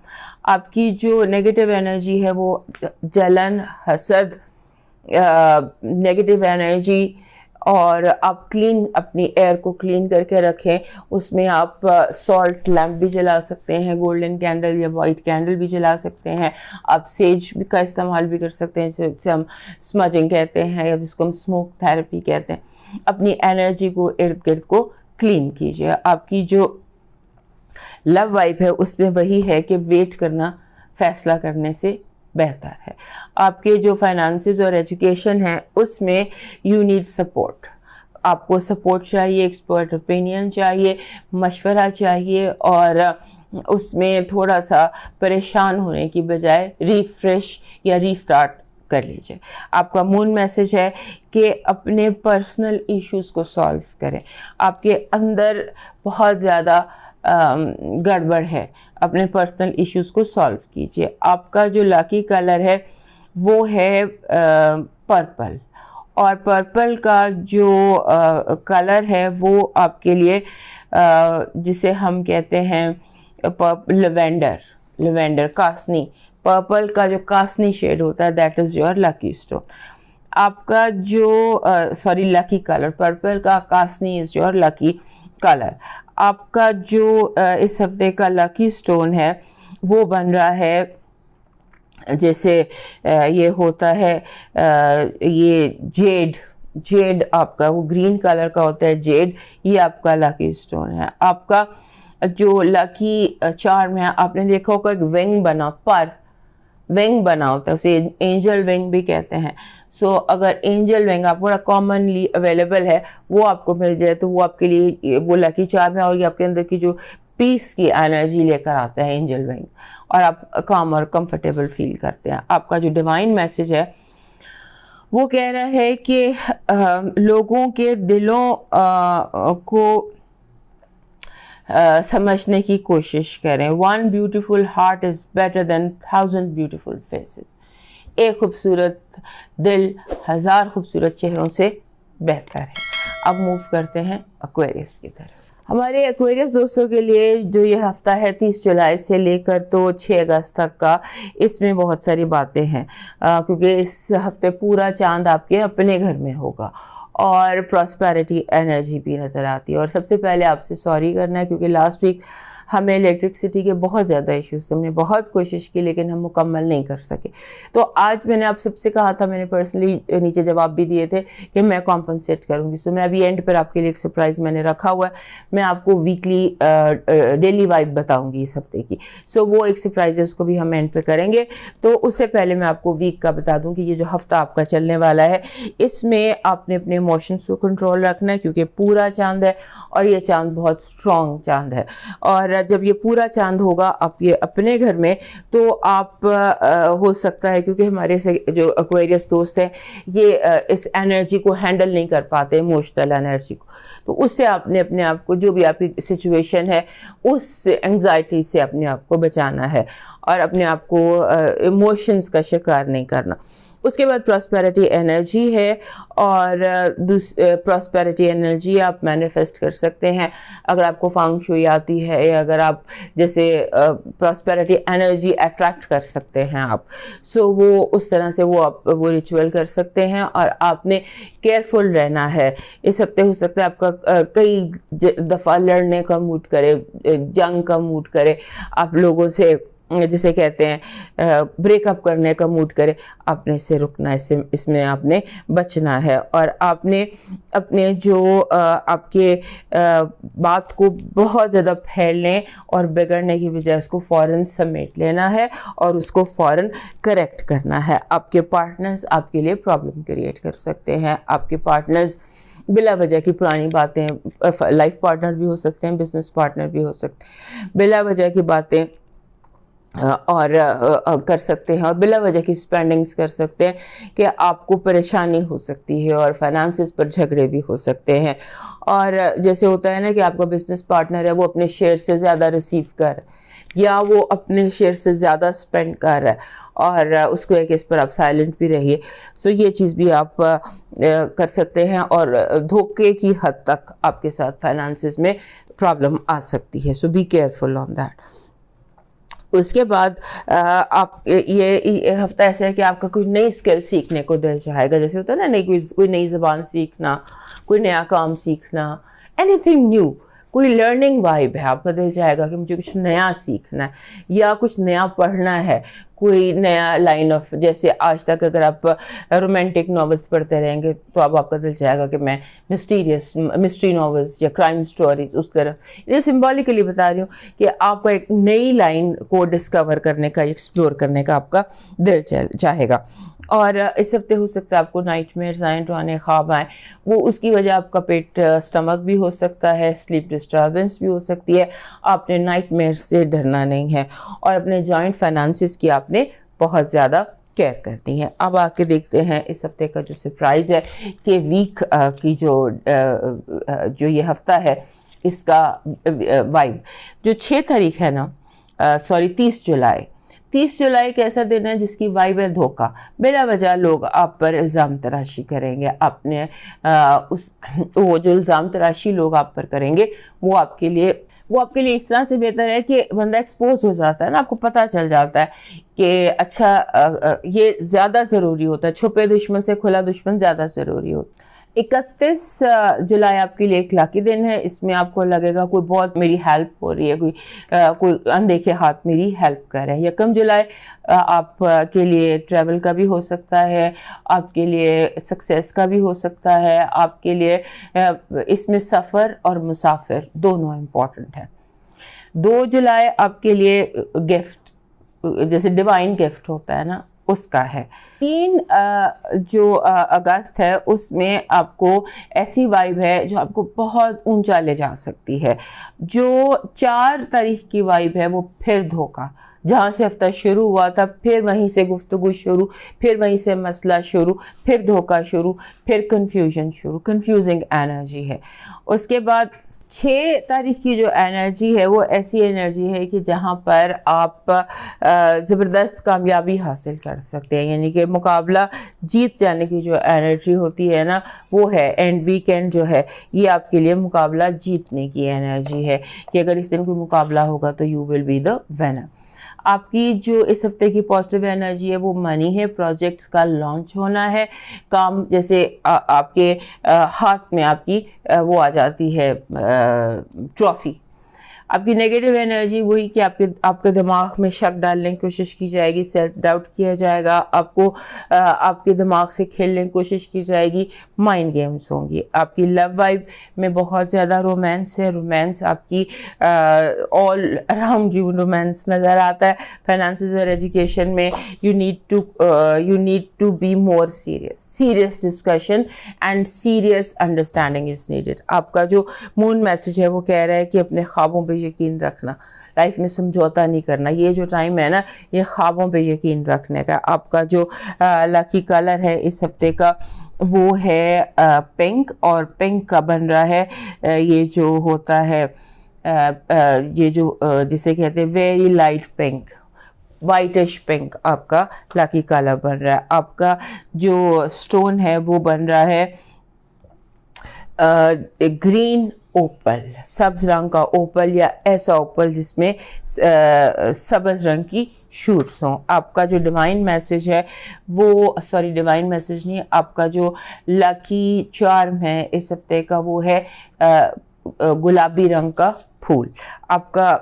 آپ کی جو نیگیٹو انرجی ہے وہ جلن، حسد، نیگیٹو انرجی، اور آپ اپنی ایئر کو کلین کر کے رکھیں. اس میں آپ سالٹ لیمپ بھی جلا سکتے ہیں، گولڈن کینڈل یا وائٹ کینڈل بھی جلا سکتے ہیں. آپ سیج کا استعمال بھی کر سکتے ہیں جسے ہم اسمجنگ کہتے ہیں یا جس کو ہم اسموک تھراپی کہتے ہیں. اپنی انرجی کو ارد گرد کو کلین کیجیے. آپ کی جو لو وائب ہے اس میں وہی ہے کہ ویٹ کرنا فیصلہ کرنے سے بہتر ہے. آپ کے جو فائنانسز اور ایجوکیشن ہیں اس میں یو نیڈ سپورٹ. آپ کو سپورٹ چاہیے، ایکسپرٹ اوپینین چاہیے، مشورہ چاہیے، اور اس میں تھوڑا سا پریشان ہونے کی بجائے ریفریش یا ریسٹارٹ کر لیجیے. آپ کا مون میسج ہے کہ اپنے پرسنل ایشوز کو سالو کریں. آپ کے اندر بہت زیادہ گڑبڑ ہے، اپنے پرسنل ایشوز کو سالو کیجیے. آپ کا جو لاکی کلر ہے وہ ہے پرپل، اور پرپل کا جو کلر ہے وہ آپ کے لیے جسے ہم کہتے ہیں لیوینڈر کاسنی. پرپل کا جو کاسنی شیڈ ہوتا ہے that is your lucky stone. آپ کا جو لکی کلر پرپل کا کاسنی از یور لکی کلر. آپ کا جو اس ہفتے کا لکی اسٹون ہے وہ بن رہا ہے جیسے یہ ہوتا ہے یہ جیڈ آپ کا وہ گرین کلر کا ہوتا ہے جیڈ، یہ آپ کا لکی اسٹون ہے. آپ کا جو لکی چارم ہے آپ نے دیکھا ہوگا ایک ونگ بنا ہوتا ہے، اسے اینجل ونگ بھی کہتے ہیں. سو اگر اینجل ونگ آپ بڑا کامنلی اویلیبل ہے وہ آپ کو مل جائے تو وہ آپ کے لیے وہ لکی چارم ہے، اور یہ آپ کے اندر کی جو پیس کی انرجی لے کر آتا ہے اینجل ونگ، اور آپ کام اور کمفرٹیبل فیل کرتے ہیں. آپ کا جو ڈیوائن میسج ہے وہ کہہ رہا ہے کہ لوگوں کے دلوں کو سمجھنے کی کوشش کریں. 1 beautiful heart is better than 1,000 beautiful faces. ایک خوبصورت دل 1000 خوبصورت چہروں سے بہتر ہے. اب موو کرتے ہیں ایکویریس کی طرف. ہمارے ایکویریس دوستوں کے لیے جو یہ ہفتہ ہے 30 جولائی سے لے کر تو 6 اگست تک کا، اس میں بہت ساری باتیں ہیں، کیونکہ اس ہفتے پورا چاند آپ کے اپنے گھر میں ہوگا اور پراسپیرٹی انرجی بھی نظر آتی ہے. اور سب سے پہلے آپ سے سوری کرنا ہے کیونکہ لاسٹ ویک ہمیں الیکٹرکسٹی کے بہت زیادہ ایشوز تھے، ہم نے بہت کوشش کی لیکن ہم مکمل نہیں کر سکے. تو آج میں نے آپ سب سے کہا تھا، میں نے پرسنلی نیچے جواب بھی دیے تھے کہ میں کمپنسیٹ کروں گی. سو میں ابھی اینڈ پر آپ کے لیے ایک سرپرائز میں نے رکھا ہوا ہے، میں آپ کو ویکلی ڈیلی وائب بتاؤں گی اس ہفتے کی. سو وہ ایک سرپرائز ہے، اس کو بھی ہم اینڈ پہ کریں گے. تو اس سے پہلے میں آپ کو ویک کا بتا دوں کہ یہ جو ہفتہ آپ کا چلنے والا ہے اس میں آپ نے اپنے ایموشنس کو کنٹرول رکھنا ہے کیونکہ پورا چاند ہے اور یہ چاند بہت اسٹرانگ چاند ہے. اور جب یہ پورا چاند ہوگا آپ یہ اپنے گھر میں تو آپ ہو سکتا ہے، کیونکہ ہمارے سے جو ایکویریس دوست ہیں یہ اس انرجی کو ہینڈل نہیں کر پاتے، ایموشنل انرجی کو، تو اس سے آپ نے اپنے آپ کو، جو بھی آپ کی سچویشن ہے اس انگزائٹی سے اپنے آپ کو بچانا ہے اور اپنے آپ کو ایموشنز کا شکار نہیں کرنا. اس کے بعد پراسپیرٹی انرجی ہے، اور پراسپیرٹی انرجی آپ مینیفیسٹ کر سکتے ہیں اگر آپ کو فانگ شوئی آتی ہے، یا اگر آپ جیسے پراسپیرٹی انرجی اٹریکٹ کر سکتے ہیں آپ. سو وہ اس طرح سے وہ ریچول کر سکتے ہیں. اور آپ نے کیئرفل رہنا ہے. اس ہفتے ہو سکتا ہے آپ کا کئی دفعہ لڑنے کا موڈ کرے، جنگ کا موڈ کرے، آپ لوگوں سے جسے کہتے ہیں بریک اپ کرنے کا موڈ کرے. آپ نے اس سے رکنا، اس میں آپ نے بچنا ہے. اور آپ نے اپنے جو آپ کے بات کو بہت زیادہ پھیلنے اور بگڑنے کی بجائے اس کو فوراً سمیٹ لینا ہے اور اس کو فوراً کریکٹ کرنا ہے. آپ کے پارٹنرز آپ کے لیے پرابلم کریٹ کر سکتے ہیں. آپ کے پارٹنرز بلا وجہ کی پرانی باتیں، لائف پارٹنر بھی ہو سکتے ہیں، بزنس پارٹنر بھی ہو سکتے ہیں، بلا وجہ کی باتیں اور کر سکتے ہیں، اور بلا وجہ کی سپینڈنگز کر سکتے ہیں کہ آپ کو پریشانی ہو سکتی ہے اور فائنانسز پر جھگڑے بھی ہو سکتے ہیں. اور جیسے ہوتا ہے نا کہ آپ کا بزنس پارٹنر ہے وہ اپنے شیئر سے زیادہ ریسیو کر یا وہ اپنے شیئر سے زیادہ سپینڈ کر رہا ہے اور اس کو ایک اس پر آپ سائلنٹ بھی رہیے. سو یہ چیز بھی آپ کر سکتے ہیں اور دھوکے کی حد تک آپ کے ساتھ فائنانسز میں پرابلم آ سکتی ہے. سو بی کیئرفل آن دیٹ. اس کے بعد آپ یہ ہفتہ ایسا ہے کہ آپ کا کوئی نئی اسکل سیکھنے کو دل چاہے گا. جیسے ہوتا ہے نا کوئی نئی زبان سیکھنا، کوئی نیا کام سیکھنا، اینی تھنگ نیو، کوئی لرننگ وائب ہے. آپ کا دل چاہے گا کہ مجھے کچھ نیا سیکھنا ہے یا کچھ نیا پڑھنا ہے، کوئی نیا لائن آف، جیسے آج تک اگر آپ رومانٹک ناولس پڑھتے رہیں گے تو اب آپ کا دل چاہے گا کہ میں مسٹری ناولس یا کرائم سٹوریز اس طرف. یہ سمبولیکلی بتا رہی ہوں کہ آپ کو ایک نئی لائن کو ڈسکور کرنے کا، ایکسپلور کرنے کا آپ کا دل چاہے گا. اور اس ہفتے ہو سکتا ہے آپ کو نائٹ میئرز آئیں، ڈرانے خواب آئیں. وہ اس کی وجہ آپ کا پیٹ اسٹمک بھی ہو سکتا ہے، سلیپ ڈسٹربنس بھی ہو سکتی ہے. آپ نے نائٹ میئرز سے ڈرنا نہیں ہے اور اپنے جوائنٹ فائنانسز کی آپ نے بہت زیادہ کیئر کرنی ہے. اب آ کے دیکھتے ہیں اس ہفتے کا جو سرپرائز ہے کہ ویک کی جو یہ ہفتہ ہے اس کا وائب جو 6 تاریخ ہے نا، 30 جولائی. 30 جولائی ایک ایسا دن ہے جس کی وائب ہے دھوکہ. بلا وجہ لوگ آپ پر الزام تراشی کریں گے. اپنے وہ جو الزام تراشی لوگ آپ پر کریں گے وہ آپ کے لیے اس طرح سے بہتر ہے کہ بندہ ایکسپوز ہو جاتا ہے نا، آپ کو پتہ چل جاتا ہے کہ اچھا یہ زیادہ ضروری ہوتا ہے. چھپے دشمن سے کھلا دشمن زیادہ ضروری ہوتا ہے. 31 جولائی آپ کے لیے ایک لاکی دن ہے. اس میں آپ کو لگے گا کوئی بہت میری ہیلپ ہو رہی ہے، کوئی اندیکھے ہاتھ میری ہیلپ کر رہے ہیں. 1 جولائی آپ کے لیے ٹریول کا بھی ہو سکتا ہے، آپ کے لیے سکسیس کا بھی ہو سکتا ہے. آپ کے لیے اس میں سفر اور مسافر دونوں امپورٹنٹ ہیں. 2 جولائی آپ کے لیے گفٹ، جیسے ڈیوائن گفٹ ہوتا ہے نا، اس کا ہے. 3 جو اگست ہے اس میں آپ کو ایسی وائب ہے جو آپ کو بہت اونچا لے جا سکتی ہے. جو 4 تاریخ کی وائب ہے وہ پھر دھوکہ، جہاں سے ہفتہ شروع ہوا تھا پھر وہیں سے گفتگو شروع، پھر وہیں سے مسئلہ شروع، پھر دھوکہ شروع، پھر کنفیوژن شروع. کنفیوزنگ انرجی ہے. اس کے بعد 6 تاریخ کی جو انرجی ہے وہ ایسی انرجی ہے کہ جہاں پر آپ زبردست کامیابی حاصل کر سکتے ہیں، یعنی کہ مقابلہ جیت جانے کی جو انرجی ہوتی ہے نا وہ ہے. اینڈ ویکینڈ جو ہے یہ آپ کے لیے مقابلہ جیتنے کی انرجی ہے کہ اگر اس دن کوئی مقابلہ ہوگا تو you will be the winner. آپ کی جو اس ہفتے کی پازیٹیو انرجی ہے وہ منی ہے، پروجیکٹس کا لانچ ہونا ہے، کام جیسے آپ کے ہاتھ میں آپ کی وہ آ جاتی ہے ٹرافی. آپ کی نیگیٹو انرجی وہی کہ آپ کے دماغ میں شک ڈالنے کی کوشش کی جائے گی، سیلف ڈاؤٹ کیا جائے گا، آپ کو آپ کے دماغ سے کھیلنے کی کوشش کی جائے گی، مائنڈ گیمز ہوں گی. آپ کی لو وائب میں بہت زیادہ رومانس ہے، رومانس آپ کی آل اراؤنڈ یو رومانس نظر آتا ہے. فائنانسز اور ایجوکیشن میں you need to be more serious discussion and serious understanding is needed. آپ کا جو مون میسج ہے وہ کہہ رہا ہے کہ اپنے خوابوں پہ یقین رکھنا، لائف میں سمجھوتا نہیں کرنا. یہ جو ٹائم ہے نا یہ خوابوں پہ یقین رکھنے کا. آپ کا جو لکی کلر ہے اس ہفتے کا وہ ہے پنک، اور پنک کا بن رہا ہے یہ جو ہوتا ہے یہ جو جسے کہتے ہیں ویری لائٹ پنک، وائٹش پنک آپ کا لکی کلر بن رہا ہے. آپ کا جو سٹون ہے وہ بن رہا ہے گرین اوپل، سبز رنگ کا اوپل یا ایسا اوپل جس میں سبز رنگ کی شوٹس ہوں. آپ کا جو ڈیوائن میسج ہے وہ ڈیوائن میسج نہیں، آپ کا جو لکی چارم ہے اس ہفتے کا وہ ہے گلابی رنگ کا پھول. آپ کا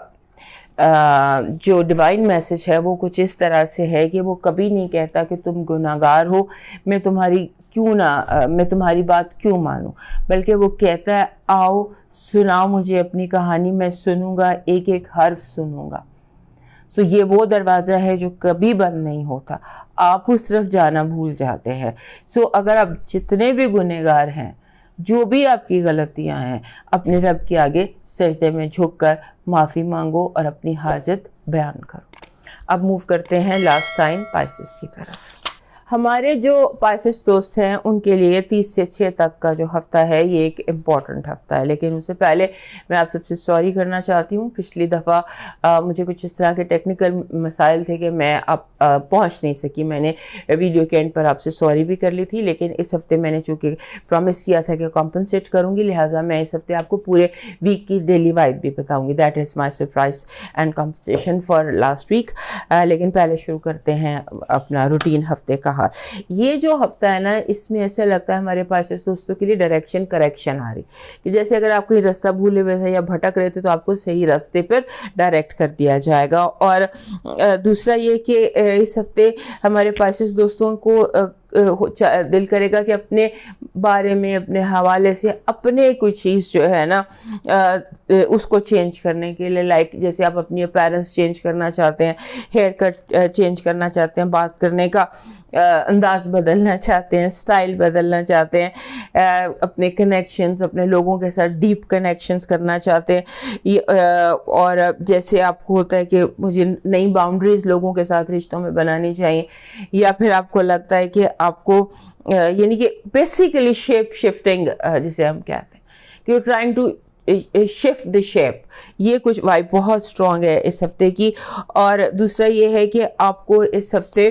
جو ڈیوائن میسج ہے وہ کچھ اس طرح سے ہے کہ وہ کبھی نہیں کہتا کہ تم گناہگار ہو، میں تمہاری بات کیوں مانوں، بلکہ وہ کہتا ہے آؤ سناؤ مجھے اپنی کہانی، میں سنوں گا، ایک ایک حرف سنوں گا. سو یہ وہ دروازہ ہے جو کبھی بند نہیں ہوتا، آپ اس طرف جانا بھول جاتے ہیں. سو اگر آپ جتنے بھی گنہگار ہیں، جو بھی آپ کی غلطیاں ہیں، اپنے رب کے آگے سجدے میں جھک کر معافی مانگو اور اپنی حاجت بیان کرو. اب موو کرتے ہیں لاسٹ سائن پائسس کی طرف. ہمارے جو پائسس دوست ہیں ان کے لیے 30 سے 6 تک کا جو ہفتہ ہے یہ ایک امپورٹنٹ ہفتہ ہے. لیکن اس سے پہلے میں آپ سب سے سوری کرنا چاہتی ہوں. پچھلی دفعہ مجھے کچھ اس طرح کے ٹیکنیکل مسائل تھے کہ میں پہنچ نہیں سکی. میں نے ویڈیو کے اینڈ پر آپ سے سوری بھی کر لی تھی، لیکن اس ہفتے میں نے چونکہ پرومس کیا تھا کہ کمپنسیٹ کروں گی، لہٰذا میں اس ہفتے آپ کو پورے ویک کی ڈیلی وائب بھی بتاؤں گی. That is my surprise and compensation for last week. لیکن پہلے شروع کرتے ہیں اپنا روٹین ہفتے کا. یہ جو ہفتہ ہے نا اس میں ایسا لگتا ہے ہمارے پاس دوستوں کے لیے ڈائریکشن کریکشن آ رہی کہ جیسے اگر آپ کوئی راستہ بھولے ہوئے تھے یا بھٹک رہے تھے تو آپ کو صحیح راستے پر ڈائریکٹ کر دیا جائے گا. اور دوسرا یہ کہ اس ہفتے ہمارے پاس دوستوں کو دل کرے گا کہ اپنے بارے میں اپنے حوالے سے اپنے کوئی چیز جو ہے نا اس کو چینج کرنے کے لیے، لائک جیسے آپ اپنی اپیرنس چینج کرنا چاہتے ہیں، ہیئر کٹ چینج کرنا چاہتے ہیں، بات کرنے کا انداز بدلنا چاہتے ہیں، سٹائل بدلنا چاہتے ہیں، اپنے کنیکشنز اپنے لوگوں کے ساتھ ڈیپ کنیکشنز کرنا چاہتے ہیں. اور جیسے آپ کو ہوتا ہے کہ مجھے نئی باؤنڈریز لوگوں کے ساتھ رشتوں میں بنانی چاہیے، یا پھر آپ کو لگتا ہے کہ آپ کو یعنی کہ بیسیکلی شیپ شفٹنگ جسے ہم کہتے ہیں کہ you trying to shift the shape, یہ کچھ وائب بہت اسٹرانگ ہے اس ہفتے کی. اور دوسرا یہ ہے کہ آپ کو اس ہفتے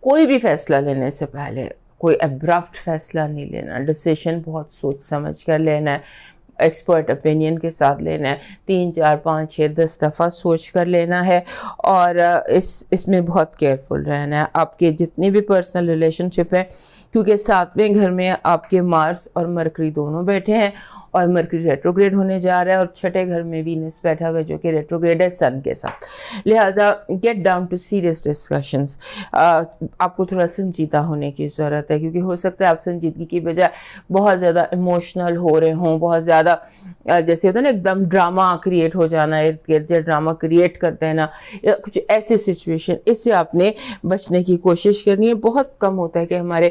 کوئی بھی فیصلہ لینے سے پہلے کوئی ابرپٹ فیصلہ نہیں لینا، ڈیسیشن بہت سوچ سمجھ کر لینا ہے، ایکسپرٹ اوپینین کے ساتھ لینا ہے، 3 4 5 6 10 دفعہ سوچ کر لینا ہے. اور اس میں بہت کیئرفل رہنا ہے. آپ کے جتنی بھی پرسنل ریلیشن شپ ہیں، کیونکہ 7ویں گھر میں آپ کے مارس اور مرکری دونوں بیٹھے ہیں اور مرکری ریٹروگریڈ ہونے جا رہا ہے، اور 6ٹھے گھر میں وینس بیٹھا ہوا ہے جو کہ ریٹروگریڈ ہے سن کے ساتھ. لہٰذا get down to serious discussions. آپ کو تھوڑا سنجیدہ ہونے کی ضرورت ہے، کیونکہ ہو سکتا ہے آپ سنجیدگی کی بجائے بہت زیادہ ایموشنل ہو رہے ہوں، بہت زیادہ جیسے ہوتا ہے نا ایک دم ڈرامہ کریٹ ہو جانا، ارد گرد جو ڈرامہ کریٹ کرتے ہیں نا، کچھ ایسی سچویشن، اس سے آپ نے بچنے کی کوشش کرنی ہے. بہت کم ہوتا ہے کہ ہمارے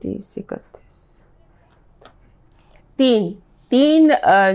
30 31 3